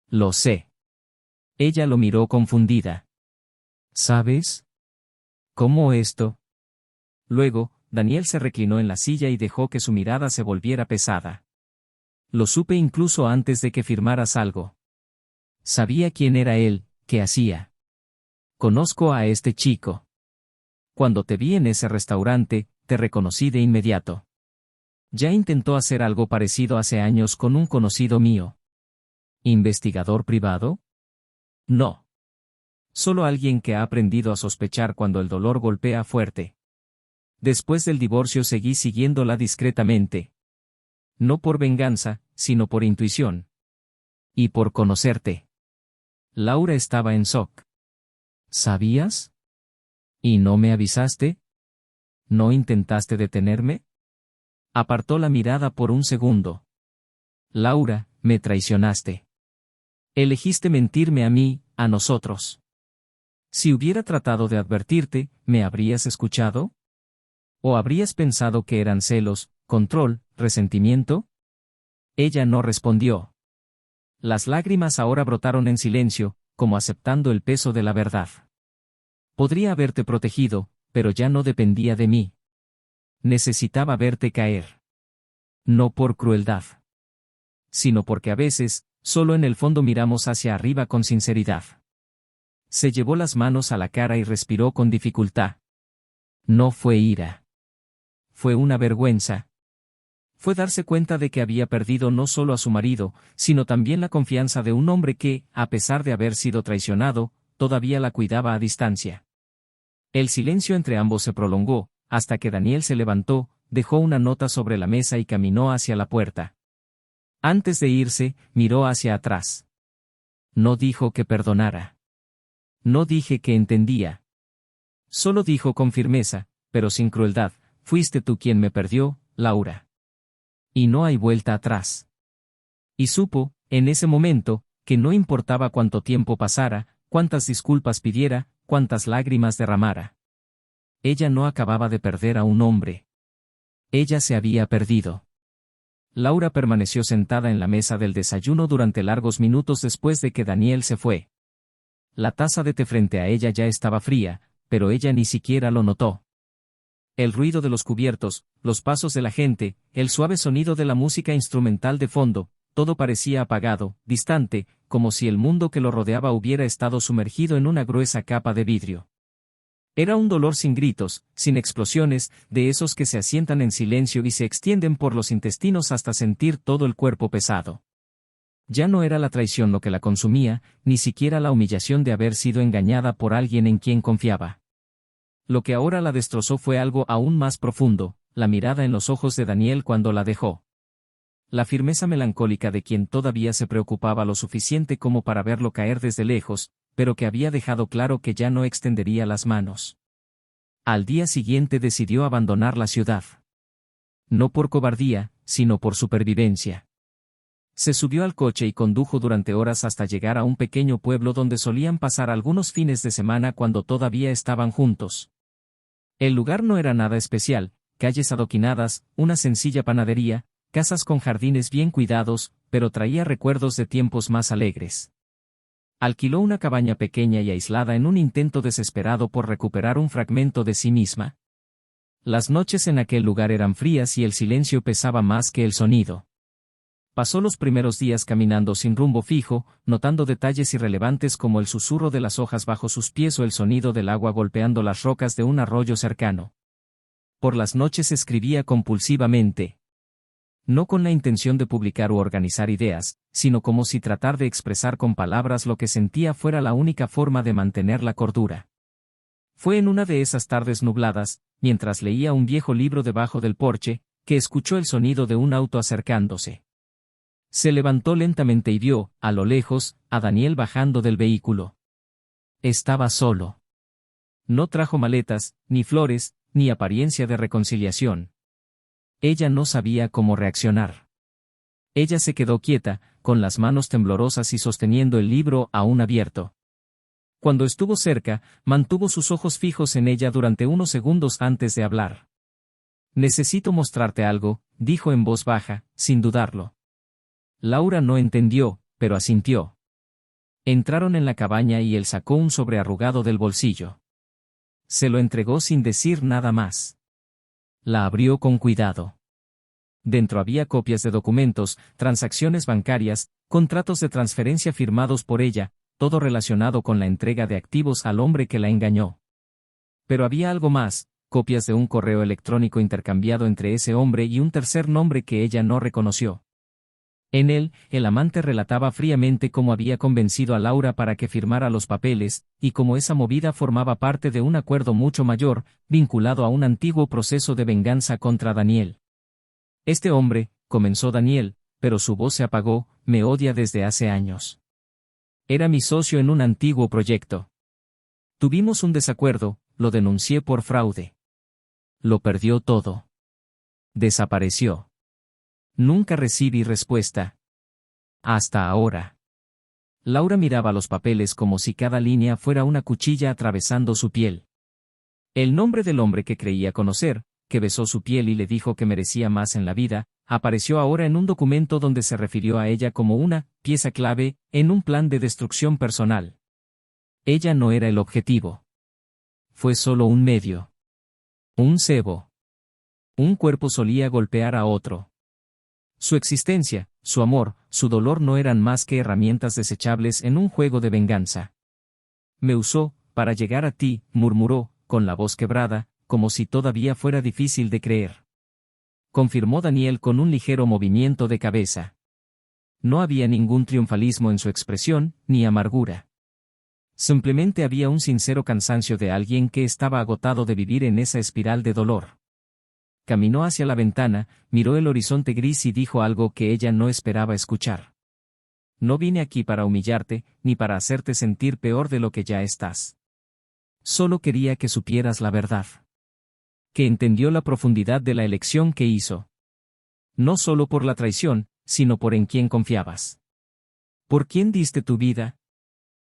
Lo sé. Ella lo miró confundida. ¿Sabes? ¿Cómo esto? Luego, Daniel se reclinó en la silla y dejó que su mirada se volviera pesada. Lo supe incluso antes de que firmaras algo. Sabía quién era él, qué hacía. Conozco a este chico. Cuando te vi en ese restaurante, te reconocí de inmediato. Ya intentó hacer algo parecido hace años con un conocido mío. ¿Investigador privado? No. Solo alguien que ha aprendido a sospechar cuando el dolor golpea fuerte. Después del divorcio seguí siguiéndola discretamente. No por venganza, sino por intuición. Y por conocerte. Laura estaba en shock. ¿Sabías? ¿Y no me avisaste? ¿No intentaste detenerme? Apartó la mirada por un segundo. Laura, me traicionaste. Elegiste mentirme a mí, a nosotros. Si hubiera tratado de advertirte, ¿me habrías escuchado? ¿O habrías pensado que eran celos, control, resentimiento? Ella no respondió. Las lágrimas ahora brotaron en silencio, como aceptando el peso de la verdad. Podría haberte protegido, pero ya no dependía de mí. Necesitaba verte caer. No por crueldad. Sino porque a veces, solo en el fondo miramos hacia arriba con sinceridad. Se llevó las manos a la cara y respiró con dificultad. No fue ira. Fue una vergüenza. Fue darse cuenta de que había perdido no solo a su marido, sino también la confianza de un hombre que, a pesar de haber sido traicionado, todavía la cuidaba a distancia. El silencio entre ambos se prolongó, hasta que Daniel se levantó, dejó una nota sobre la mesa y caminó hacia la puerta. Antes de irse, miró hacia atrás. No dijo que perdonara. No dije que entendía. Solo dijo con firmeza, pero sin crueldad, fuiste tú quien me perdió, Laura. Y no hay vuelta atrás. Y supo, en ese momento, que no importaba cuánto tiempo pasara, cuántas disculpas pidiera, cuántas lágrimas derramara. Ella no acababa de perder a un hombre. Ella se había perdido. Laura permaneció sentada en la mesa del desayuno durante largos minutos después de que Daniel se fue. La taza de té frente a ella ya estaba fría, pero ella ni siquiera lo notó. El ruido de los cubiertos, los pasos de la gente, el suave sonido de la música instrumental de fondo, todo parecía apagado, distante, como si el mundo que lo rodeaba hubiera estado sumergido en una gruesa capa de vidrio. Era un dolor sin gritos, sin explosiones, de esos que se asientan en silencio y se extienden por los intestinos hasta sentir todo el cuerpo pesado. Ya no era la traición lo que la consumía, ni siquiera la humillación de haber sido engañada por alguien en quien confiaba. Lo que ahora la destrozó fue algo aún más profundo, la mirada en los ojos de Daniel cuando la dejó. La firmeza melancólica de quien todavía se preocupaba lo suficiente como para verlo caer desde lejos, pero que había dejado claro que ya no extendería las manos. Al día siguiente decidió abandonar la ciudad. No por cobardía, sino por supervivencia. Se subió al coche y condujo durante horas hasta llegar a un pequeño pueblo donde solían pasar algunos fines de semana cuando todavía estaban juntos. El lugar no era nada especial, calles adoquinadas, una sencilla panadería, casas con jardines bien cuidados, pero traía recuerdos de tiempos más alegres. Alquiló una cabaña pequeña y aislada en un intento desesperado por recuperar un fragmento de sí misma. Las noches en aquel lugar eran frías y el silencio pesaba más que el sonido. Pasó los primeros días caminando sin rumbo fijo, notando detalles irrelevantes como el susurro de las hojas bajo sus pies o el sonido del agua golpeando las rocas de un arroyo cercano. Por las noches escribía compulsivamente. No con la intención de publicar u organizar ideas, sino como si tratar de expresar con palabras lo que sentía fuera la única forma de mantener la cordura. Fue en una de esas tardes nubladas, mientras leía un viejo libro debajo del porche, que escuchó el sonido de un auto acercándose. Se levantó lentamente y vio, a lo lejos, a Daniel bajando del vehículo. Estaba solo. No trajo maletas, ni flores, ni apariencia de reconciliación. Ella no sabía cómo reaccionar. Ella se quedó quieta, con las manos temblorosas y sosteniendo el libro aún abierto. Cuando estuvo cerca, mantuvo sus ojos fijos en ella durante unos segundos antes de hablar. «Necesito mostrarte algo», dijo en voz baja, sin dudarlo. Laura no entendió, pero asintió. Entraron en la cabaña y él sacó un sobre arrugado del bolsillo. Se lo entregó sin decir nada más. La abrió con cuidado. Dentro había copias de documentos, transacciones bancarias, contratos de transferencia firmados por ella, todo relacionado con la entrega de activos al hombre que la engañó. Pero había algo más, copias de un correo electrónico intercambiado entre ese hombre y un tercer nombre que ella no reconoció. En él, el amante relataba fríamente cómo había convencido a Laura para que firmara los papeles, y cómo esa movida formaba parte de un acuerdo mucho mayor, vinculado a un antiguo proceso de venganza contra Daniel. «Este hombre», comenzó Daniel, pero su voz se apagó, «me odia desde hace años. Era mi socio en un antiguo proyecto. Tuvimos un desacuerdo, lo denuncié por fraude. Lo perdió todo. Desapareció. Nunca recibí respuesta. Hasta ahora». Laura miraba los papeles como si cada línea fuera una cuchilla atravesando su piel. El nombre del hombre que creía conocer, que besó su piel y le dijo que merecía más en la vida, apareció ahora en un documento donde se refirió a ella como una pieza clave en un plan de destrucción personal. Ella no era el objetivo. Fue solo un medio. Un cebo. Un cuerpo solía golpear a otro. Su existencia, su amor, su dolor no eran más que herramientas desechables en un juego de venganza. «Me usó, para llegar a ti», murmuró, con la voz quebrada, como si todavía fuera difícil de creer. Confirmó Daniel con un ligero movimiento de cabeza. No había ningún triunfalismo en su expresión, ni amargura. Simplemente había un sincero cansancio de alguien que estaba agotado de vivir en esa espiral de dolor. Caminó hacia la ventana, miró el horizonte gris y dijo algo que ella no esperaba escuchar. «No vine aquí para humillarte, ni para hacerte sentir peor de lo que ya estás. Solo quería que supieras la verdad. Que entendió la profundidad de la elección que hizo. No solo por la traición, sino por en quién confiabas. ¿Por quién diste tu vida?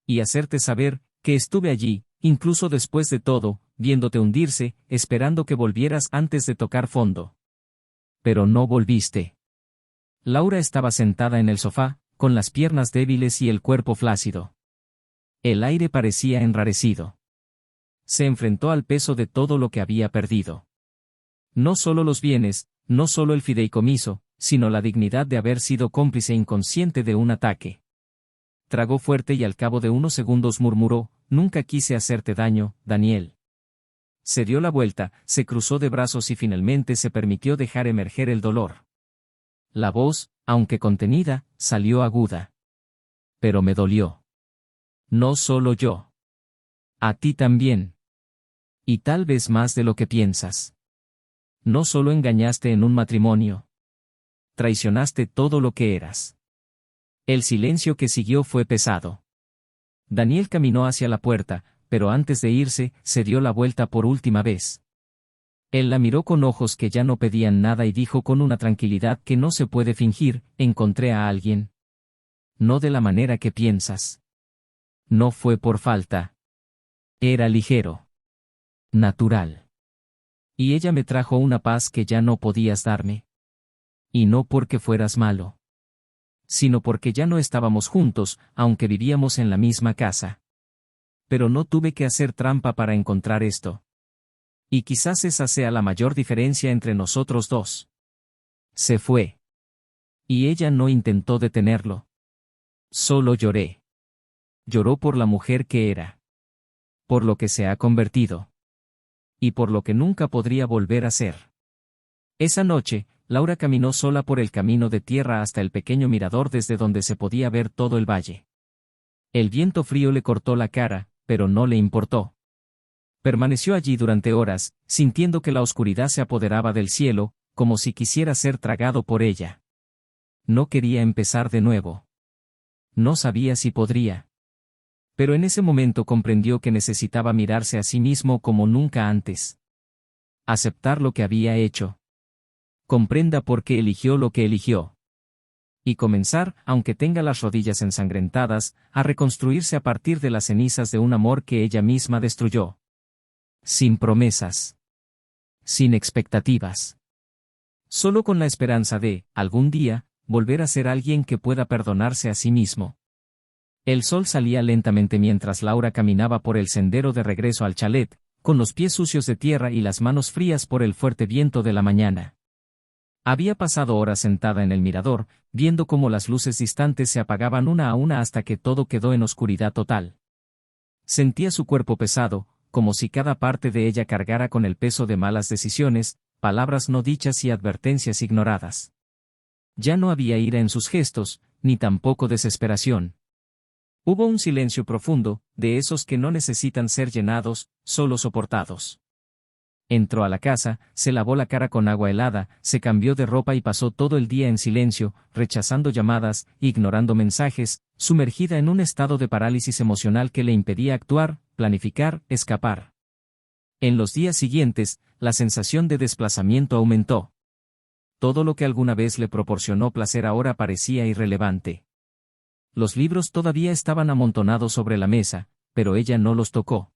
Y hacerte saber que estuve allí, incluso después de todo, viéndote hundirse, esperando que volvieras antes de tocar fondo. Pero no volviste». Laura estaba sentada en el sofá, con las piernas débiles y el cuerpo flácido. El aire parecía enrarecido. Se enfrentó al peso de todo lo que había perdido. No solo los bienes, no solo el fideicomiso, sino la dignidad de haber sido cómplice inconsciente de un ataque. Tragó fuerte y al cabo de unos segundos murmuró: «Nunca quise hacerte daño, Daniel». Se dio la vuelta, se cruzó de brazos y finalmente se permitió dejar emerger el dolor. La voz, aunque contenida, salió aguda. «Pero me dolió. No solo yo. A ti también. Y tal vez más de lo que piensas. No solo engañaste en un matrimonio. Traicionaste todo lo que eras». El silencio que siguió fue pesado. Daniel caminó hacia la puerta, pero antes de irse, se dio la vuelta por última vez. Él la miró con ojos que ya no pedían nada y dijo con una tranquilidad que no se puede fingir: «Encontré a alguien. No de la manera que piensas. No fue por falta. Era ligero. Natural. Y ella me trajo una paz que ya no podías darme. Y no porque fueras malo, sino porque ya no estábamos juntos, aunque vivíamos en la misma casa. Pero no tuve que hacer trampa para encontrar esto. Y quizás esa sea la mayor diferencia entre nosotros dos». Se fue. Y ella no intentó detenerlo. Solo lloré. Lloró por la mujer que era. Por lo que se ha convertido. Y por lo que nunca podría volver a ser. Esa noche, Laura caminó sola por el camino de tierra hasta el pequeño mirador desde donde se podía ver todo el valle. El viento frío le cortó la cara, pero no le importó. Permaneció allí durante horas, sintiendo que la oscuridad se apoderaba del cielo, como si quisiera ser tragado por ella. No quería empezar de nuevo. No sabía si podría. Pero en ese momento comprendió que necesitaba mirarse a sí mismo como nunca antes. Aceptar lo que había hecho. Comprenda por qué eligió lo que eligió. Y comenzar, aunque tenga las rodillas ensangrentadas, a reconstruirse a partir de las cenizas de un amor que ella misma destruyó. Sin promesas. Sin expectativas. Solo con la esperanza de, algún día, volver a ser alguien que pueda perdonarse a sí mismo. El sol salía lentamente mientras Laura caminaba por el sendero de regreso al chalet, con los pies sucios de tierra y las manos frías por el fuerte viento de la mañana. Había pasado horas sentada en el mirador, viendo cómo las luces distantes se apagaban una a una hasta que todo quedó en oscuridad total. Sentía su cuerpo pesado, como si cada parte de ella cargara con el peso de malas decisiones, palabras no dichas y advertencias ignoradas. Ya no había ira en sus gestos, ni tampoco desesperación. Hubo un silencio profundo, de esos que no necesitan ser llenados, solo soportados. Entró a la casa, se lavó la cara con agua helada, se cambió de ropa y pasó todo el día en silencio, rechazando llamadas, ignorando mensajes, sumergida en un estado de parálisis emocional que le impedía actuar, planificar, escapar. En los días siguientes, la sensación de desplazamiento aumentó. Todo lo que alguna vez le proporcionó placer ahora parecía irrelevante. Los libros todavía estaban amontonados sobre la mesa, pero ella no los tocó.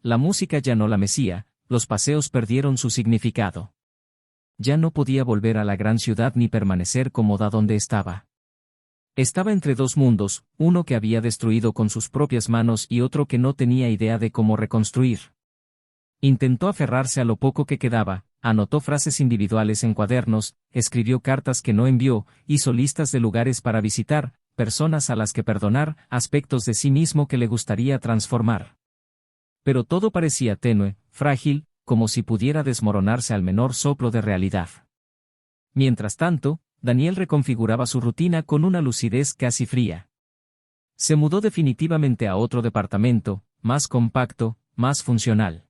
La música ya no la mecía. Los paseos perdieron su significado. Ya no podía volver a la gran ciudad ni permanecer cómoda donde estaba. Estaba entre dos mundos, uno que había destruido con sus propias manos y otro que no tenía idea de cómo reconstruir. Intentó aferrarse a lo poco que quedaba, anotó frases individuales en cuadernos, escribió cartas que no envió, hizo listas de lugares para visitar, personas a las que perdonar, aspectos de sí mismo que le gustaría transformar. Pero todo parecía tenue, frágil, como si pudiera desmoronarse al menor soplo de realidad. Mientras tanto, Daniel reconfiguraba su rutina con una lucidez casi fría. Se mudó definitivamente a otro departamento, más compacto, más funcional.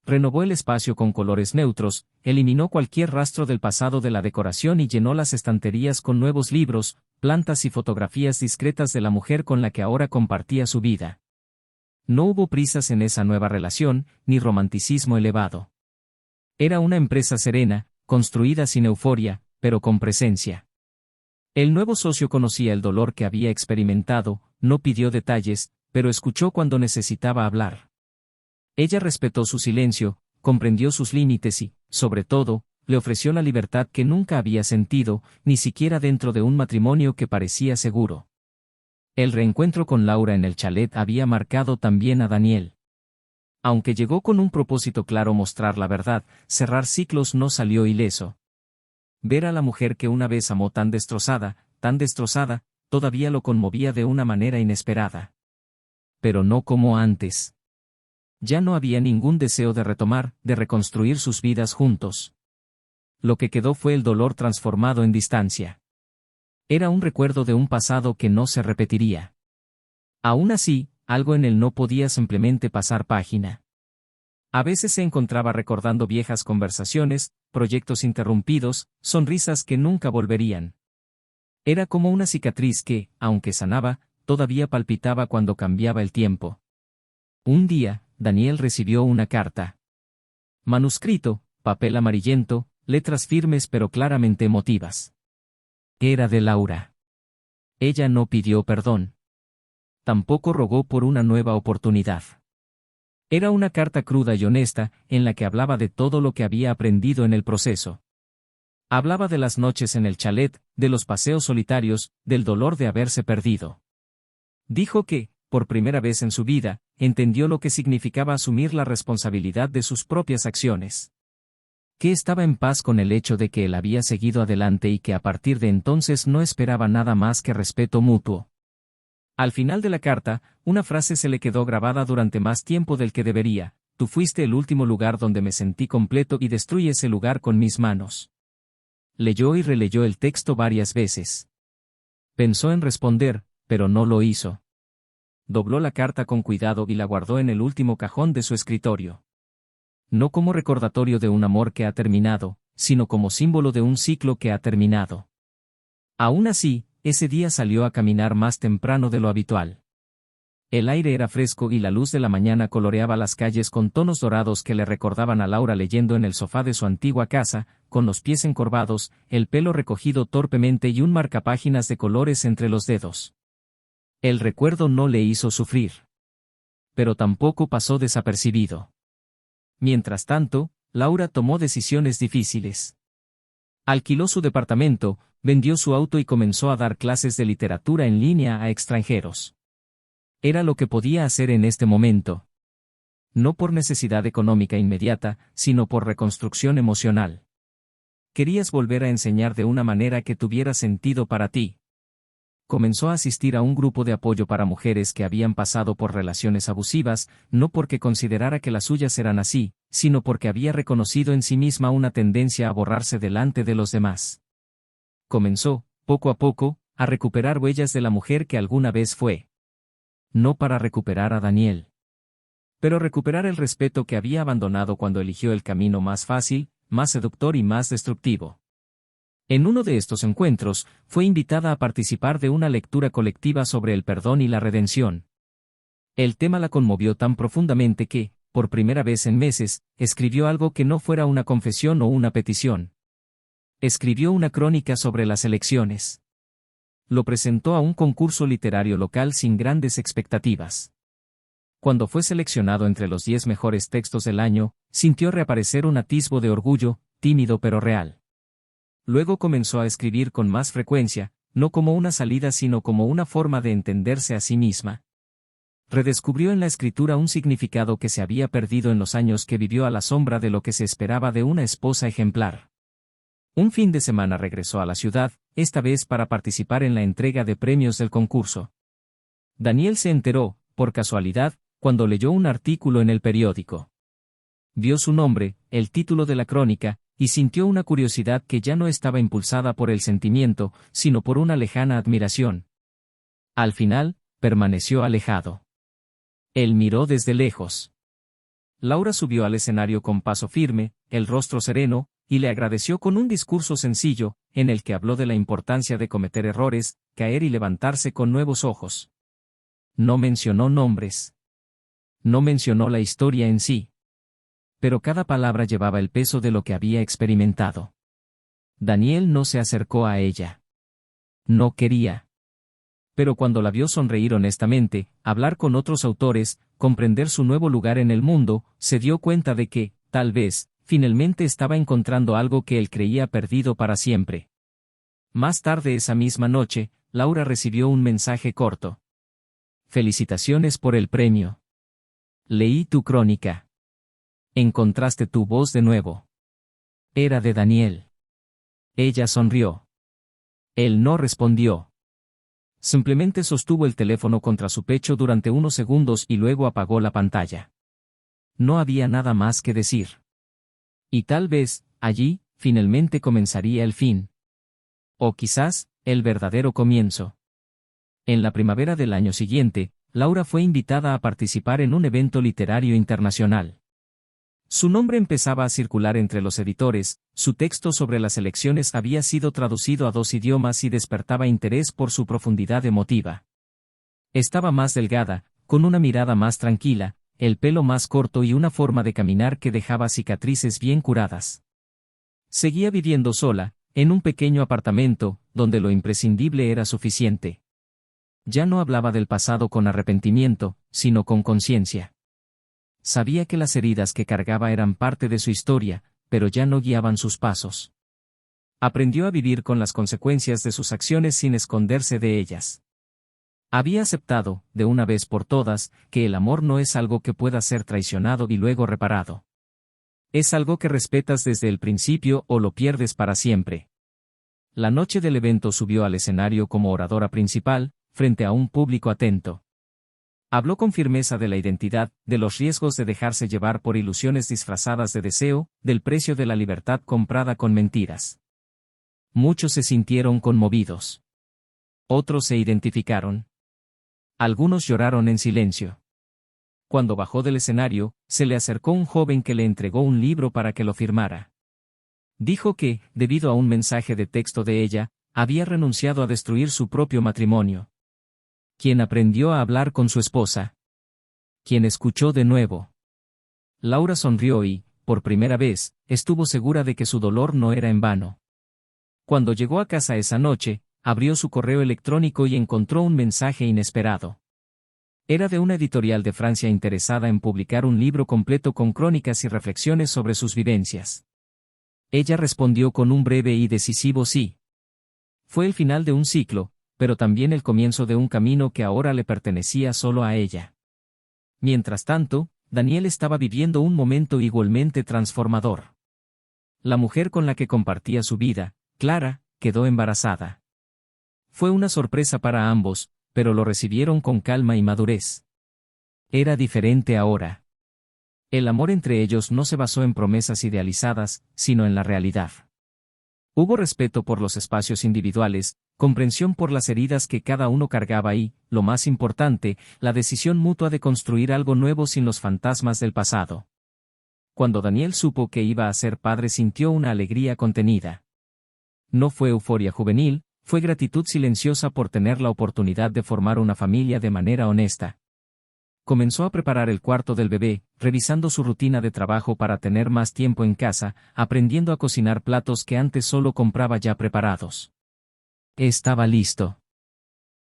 Renovó el espacio con colores neutros, eliminó cualquier rastro del pasado de la decoración y llenó las estanterías con nuevos libros, plantas y fotografías discretas de la mujer con la que ahora compartía su vida. No hubo prisas en esa nueva relación, ni romanticismo elevado. Era una empresa serena, construida sin euforia, pero con presencia. El nuevo socio conocía el dolor que había experimentado, no pidió detalles, pero escuchó cuando necesitaba hablar. Ella respetó su silencio, comprendió sus límites y, sobre todo, le ofreció la libertad que nunca había sentido, ni siquiera dentro de un matrimonio que parecía seguro. El reencuentro con Laura en el chalet había marcado también a Daniel. Aunque llegó con un propósito claro: mostrar la verdad, cerrar ciclos, no salió ileso. Ver a la mujer que una vez amó tan destrozada, todavía lo conmovía de una manera inesperada. Pero no como antes. Ya no había ningún deseo de retomar, de reconstruir sus vidas juntos. Lo que quedó fue el dolor transformado en distancia. Era un recuerdo de un pasado que no se repetiría. Aún así, algo en él no podía simplemente pasar página. A veces se encontraba recordando viejas conversaciones, proyectos interrumpidos, sonrisas que nunca volverían. Era como una cicatriz que, aunque sanaba, todavía palpitaba cuando cambiaba el tiempo. Un día, Daniel recibió una carta. Manuscrito, papel amarillento, letras firmes pero claramente emotivas. Era de Laura. Ella no pidió perdón. Tampoco rogó por una nueva oportunidad. Era una carta cruda y honesta, en la que hablaba de todo lo que había aprendido en el proceso. Hablaba de las noches en el chalet, de los paseos solitarios, del dolor de haberse perdido. Dijo que, por primera vez en su vida, entendió lo que significaba asumir la responsabilidad de sus propias acciones. Que estaba en paz con el hecho de que él había seguido adelante y que a partir de entonces no esperaba nada más que respeto mutuo. Al final de la carta, una frase se le quedó grabada durante más tiempo del que debería: tú fuiste el último lugar donde me sentí completo y destruí ese lugar con mis manos. Leyó y releyó el texto varias veces. Pensó en responder, pero no lo hizo. Dobló la carta con cuidado y la guardó en el último cajón de su escritorio. No como recordatorio de un amor que ha terminado, sino como símbolo de un ciclo que ha terminado. Aún así, ese día salió a caminar más temprano de lo habitual. El aire era fresco y la luz de la mañana coloreaba las calles con tonos dorados que le recordaban a Laura leyendo en el sofá de su antigua casa, con los pies encorvados, el pelo recogido torpemente y un marcapáginas de colores entre los dedos. El recuerdo no le hizo sufrir. Pero tampoco pasó desapercibido. Mientras tanto, Laura tomó decisiones difíciles. Alquiló su departamento, vendió su auto y comenzó a dar clases de literatura en línea a extranjeros. Era lo que podía hacer en este momento. No por necesidad económica inmediata, sino por reconstrucción emocional. Querías volver a enseñar de una manera que tuviera sentido para ti. Comenzó a asistir a un grupo de apoyo para mujeres que habían pasado por relaciones abusivas, no porque considerara que las suyas eran así, sino porque había reconocido en sí misma una tendencia a borrarse delante de los demás. Comenzó, poco a poco, a recuperar huellas de la mujer que alguna vez fue. No para recuperar a Daniel. Pero recuperar el respeto que había abandonado cuando eligió el camino más fácil, más seductor y más destructivo. En uno de estos encuentros, fue invitada a participar de una lectura colectiva sobre el perdón y la redención. El tema la conmovió tan profundamente que, por primera vez en meses, escribió algo que no fuera una confesión o una petición. Escribió una crónica sobre las elecciones. Lo presentó a un concurso literario local sin grandes expectativas. Cuando fue seleccionado entre los 10 mejores textos del año, sintió reaparecer un atisbo de orgullo, tímido pero real. Luego comenzó a escribir con más frecuencia, no como una salida sino como una forma de entenderse a sí misma. Redescubrió en la escritura un significado que se había perdido en los años que vivió a la sombra de lo que se esperaba de una esposa ejemplar. Un fin de semana regresó a la ciudad, esta vez para participar en la entrega de premios del concurso. Daniel se enteró, por casualidad, cuando leyó un artículo en el periódico. Vio su nombre, el título de la crónica, y sintió una curiosidad que ya no estaba impulsada por el sentimiento, sino por una lejana admiración. Al final, permaneció alejado. Él miró desde lejos. Laura subió al escenario con paso firme, el rostro sereno, y le agradeció con un discurso sencillo, en el que habló de la importancia de cometer errores, caer y levantarse con nuevos ojos. No mencionó nombres. No mencionó la historia en sí. Pero cada palabra llevaba el peso de lo que había experimentado. Daniel no se acercó a ella. No quería. Pero cuando la vio sonreír honestamente, hablar con otros autores, comprender su nuevo lugar en el mundo, se dio cuenta de que, tal vez, finalmente estaba encontrando algo que él creía perdido para siempre. Más tarde esa misma noche, Laura recibió un mensaje corto. Felicitaciones por el premio. Leí tu crónica. Encontraste tu voz de nuevo. Era de Daniel. Ella sonrió. Él no respondió. Simplemente sostuvo el teléfono contra su pecho durante unos segundos y luego apagó la pantalla. No había nada más que decir. Y tal vez, allí, finalmente comenzaría el fin. O quizás, el verdadero comienzo. En la primavera del año siguiente, Laura fue invitada a participar en un evento literario internacional. Su nombre empezaba a circular entre los editores, su texto sobre las elecciones había sido traducido a 2 idiomas y despertaba interés por su profundidad emotiva. Estaba más delgada, con una mirada más tranquila, el pelo más corto y una forma de caminar que dejaba cicatrices bien curadas. Seguía viviendo sola, en un pequeño apartamento, donde lo imprescindible era suficiente. Ya no hablaba del pasado con arrepentimiento, sino con conciencia. Sabía que las heridas que cargaba eran parte de su historia, pero ya no guiaban sus pasos. Aprendió a vivir con las consecuencias de sus acciones sin esconderse de ellas. Había aceptado, de una vez por todas, que el amor no es algo que pueda ser traicionado y luego reparado. Es algo que respetas desde el principio o lo pierdes para siempre. La noche del evento subió al escenario como oradora principal, frente a un público atento. Habló con firmeza de la identidad, de los riesgos de dejarse llevar por ilusiones disfrazadas de deseo, del precio de la libertad comprada con mentiras. Muchos se sintieron conmovidos. Otros se identificaron. Algunos lloraron en silencio. Cuando bajó del escenario, se le acercó un joven que le entregó un libro para que lo firmara. Dijo que, debido a un mensaje de texto de ella, había renunciado a destruir su propio matrimonio. Quien aprendió a hablar con su esposa. Quien escuchó de nuevo. Laura sonrió y, por primera vez, estuvo segura de que su dolor no era en vano. Cuando llegó a casa esa noche, abrió su correo electrónico y encontró un mensaje inesperado. Era de una editorial de Francia interesada en publicar un libro completo con crónicas y reflexiones sobre sus vivencias. Ella respondió con un breve y decisivo sí. Fue el final de un ciclo, pero también el comienzo de un camino que ahora le pertenecía solo a ella. Mientras tanto, Daniel estaba viviendo un momento igualmente transformador. La mujer con la que compartía su vida, Clara, quedó embarazada. Fue una sorpresa para ambos, pero lo recibieron con calma y madurez. Era diferente ahora. El amor entre ellos no se basó en promesas idealizadas, sino en la realidad. Hubo respeto por los espacios individuales, comprensión por las heridas que cada uno cargaba y, lo más importante, la decisión mutua de construir algo nuevo sin los fantasmas del pasado. Cuando Daniel supo que iba a ser padre sintió una alegría contenida. No fue euforia juvenil, fue gratitud silenciosa por tener la oportunidad de formar una familia de manera honesta. Comenzó a preparar el cuarto del bebé, revisando su rutina de trabajo para tener más tiempo en casa, aprendiendo a cocinar platos que antes solo compraba ya preparados. Estaba listo.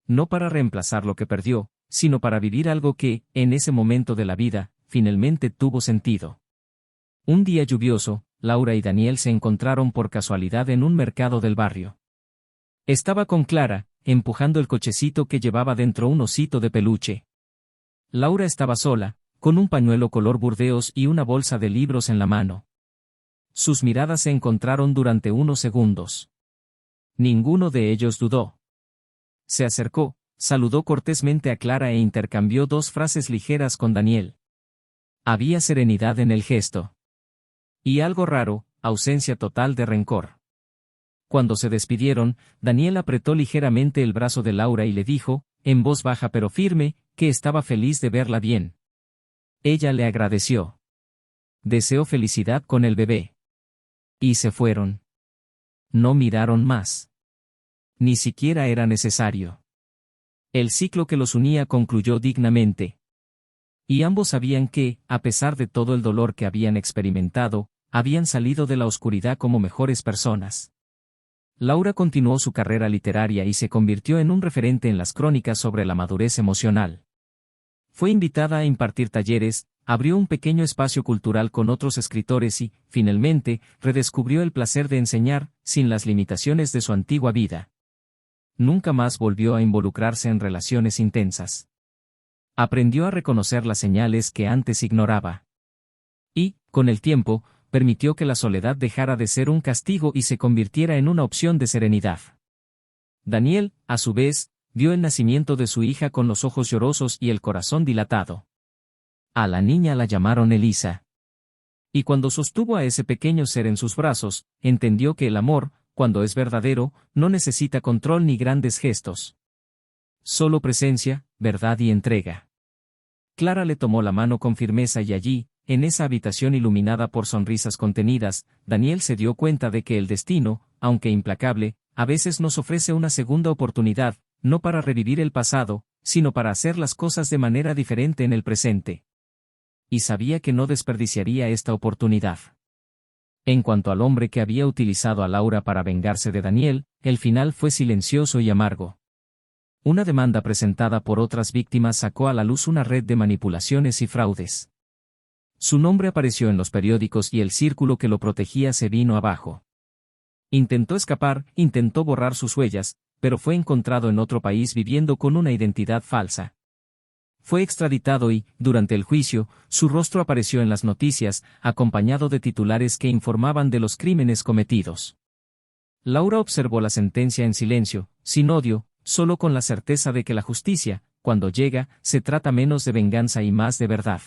No para reemplazar lo que perdió, sino para vivir algo que, en ese momento de la vida, finalmente tuvo sentido. Un día lluvioso, Laura y Daniel se encontraron por casualidad en un mercado del barrio. Estaba con Clara, empujando el cochecito que llevaba dentro un osito de peluche. Laura estaba sola, con un pañuelo color burdeos y una bolsa de libros en la mano. Sus miradas se encontraron durante unos segundos. Ninguno de ellos dudó. Se acercó, saludó cortésmente a Clara e intercambió 2 frases ligeras con Daniel. Había serenidad en el gesto. Y algo raro, ausencia total de rencor. Cuando se despidieron, Daniel apretó ligeramente el brazo de Laura y le dijo, en voz baja pero firme, que estaba feliz de verla bien. Ella le agradeció. Deseó felicidad con el bebé. Y se fueron. No miraron más. Ni siquiera era necesario. El ciclo que los unía concluyó dignamente. Y ambos sabían que, a pesar de todo el dolor que habían experimentado, habían salido de la oscuridad como mejores personas. Laura continuó su carrera literaria y se convirtió en un referente en las crónicas sobre la madurez emocional. Fue invitada a impartir talleres, abrió un pequeño espacio cultural con otros escritores y, finalmente, redescubrió el placer de enseñar, sin las limitaciones de su antigua vida. Nunca más volvió a involucrarse en relaciones intensas. Aprendió a reconocer las señales que antes ignoraba. Y, con el tiempo, permitió que la soledad dejara de ser un castigo y se convirtiera en una opción de serenidad. Daniel, a su vez, vio el nacimiento de su hija con los ojos llorosos y el corazón dilatado. A la niña la llamaron Elisa. Y cuando sostuvo a ese pequeño ser en sus brazos, entendió que el amor, cuando es verdadero, no necesita control ni grandes gestos. Solo presencia, verdad y entrega. Clara le tomó la mano con firmeza y allí, en esa habitación iluminada por sonrisas contenidas, Daniel se dio cuenta de que el destino, aunque implacable, a veces nos ofrece una segunda oportunidad, no para revivir el pasado, sino para hacer las cosas de manera diferente en el presente. Y sabía que no desperdiciaría esta oportunidad. En cuanto al hombre que había utilizado a Laura para vengarse de Daniel, el final fue silencioso y amargo. Una demanda presentada por otras víctimas sacó a la luz una red de manipulaciones y fraudes. Su nombre apareció en los periódicos y el círculo que lo protegía se vino abajo. Intentó escapar, intentó borrar sus huellas, pero fue encontrado en otro país viviendo con una identidad falsa. Fue extraditado y, durante el juicio, su rostro apareció en las noticias, acompañado de titulares que informaban de los crímenes cometidos. Laura observó la sentencia en silencio, sin odio, solo con la certeza de que la justicia, cuando llega, se trata menos de venganza y más de verdad.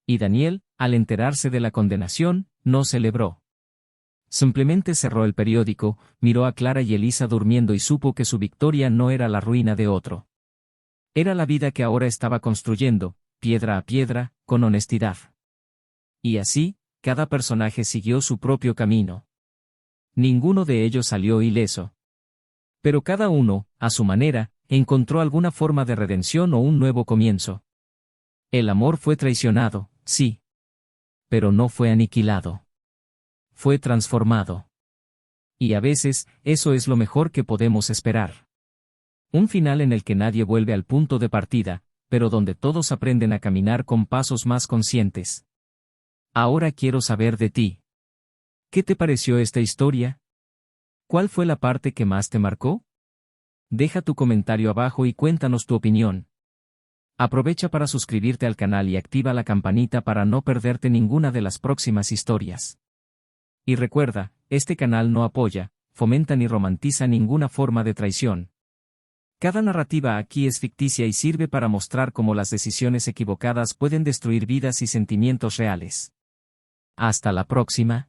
Y Daniel, al enterarse de la condenación, no celebró. Simplemente cerró el periódico, miró a Clara y Elisa durmiendo y supo que su victoria no era la ruina de otro. Era la vida que ahora estaba construyendo, piedra a piedra, con honestidad. Y así, cada personaje siguió su propio camino. Ninguno de ellos salió ileso. Pero cada uno, a su manera, encontró alguna forma de redención o un nuevo comienzo. El amor fue traicionado, sí. Pero no fue aniquilado. Fue transformado. Y a veces, eso es lo mejor que podemos esperar. Un final en el que nadie vuelve al punto de partida, pero donde todos aprenden a caminar con pasos más conscientes. Ahora quiero saber de ti. ¿Qué te pareció esta historia? ¿Cuál fue la parte que más te marcó? Deja tu comentario abajo y cuéntanos tu opinión. Aprovecha para suscribirte al canal y activa la campanita para no perderte ninguna de las próximas historias. Y recuerda, este canal no apoya, fomenta ni romantiza ninguna forma de traición. Cada narrativa aquí es ficticia y sirve para mostrar cómo las decisiones equivocadas pueden destruir vidas y sentimientos reales. Hasta la próxima.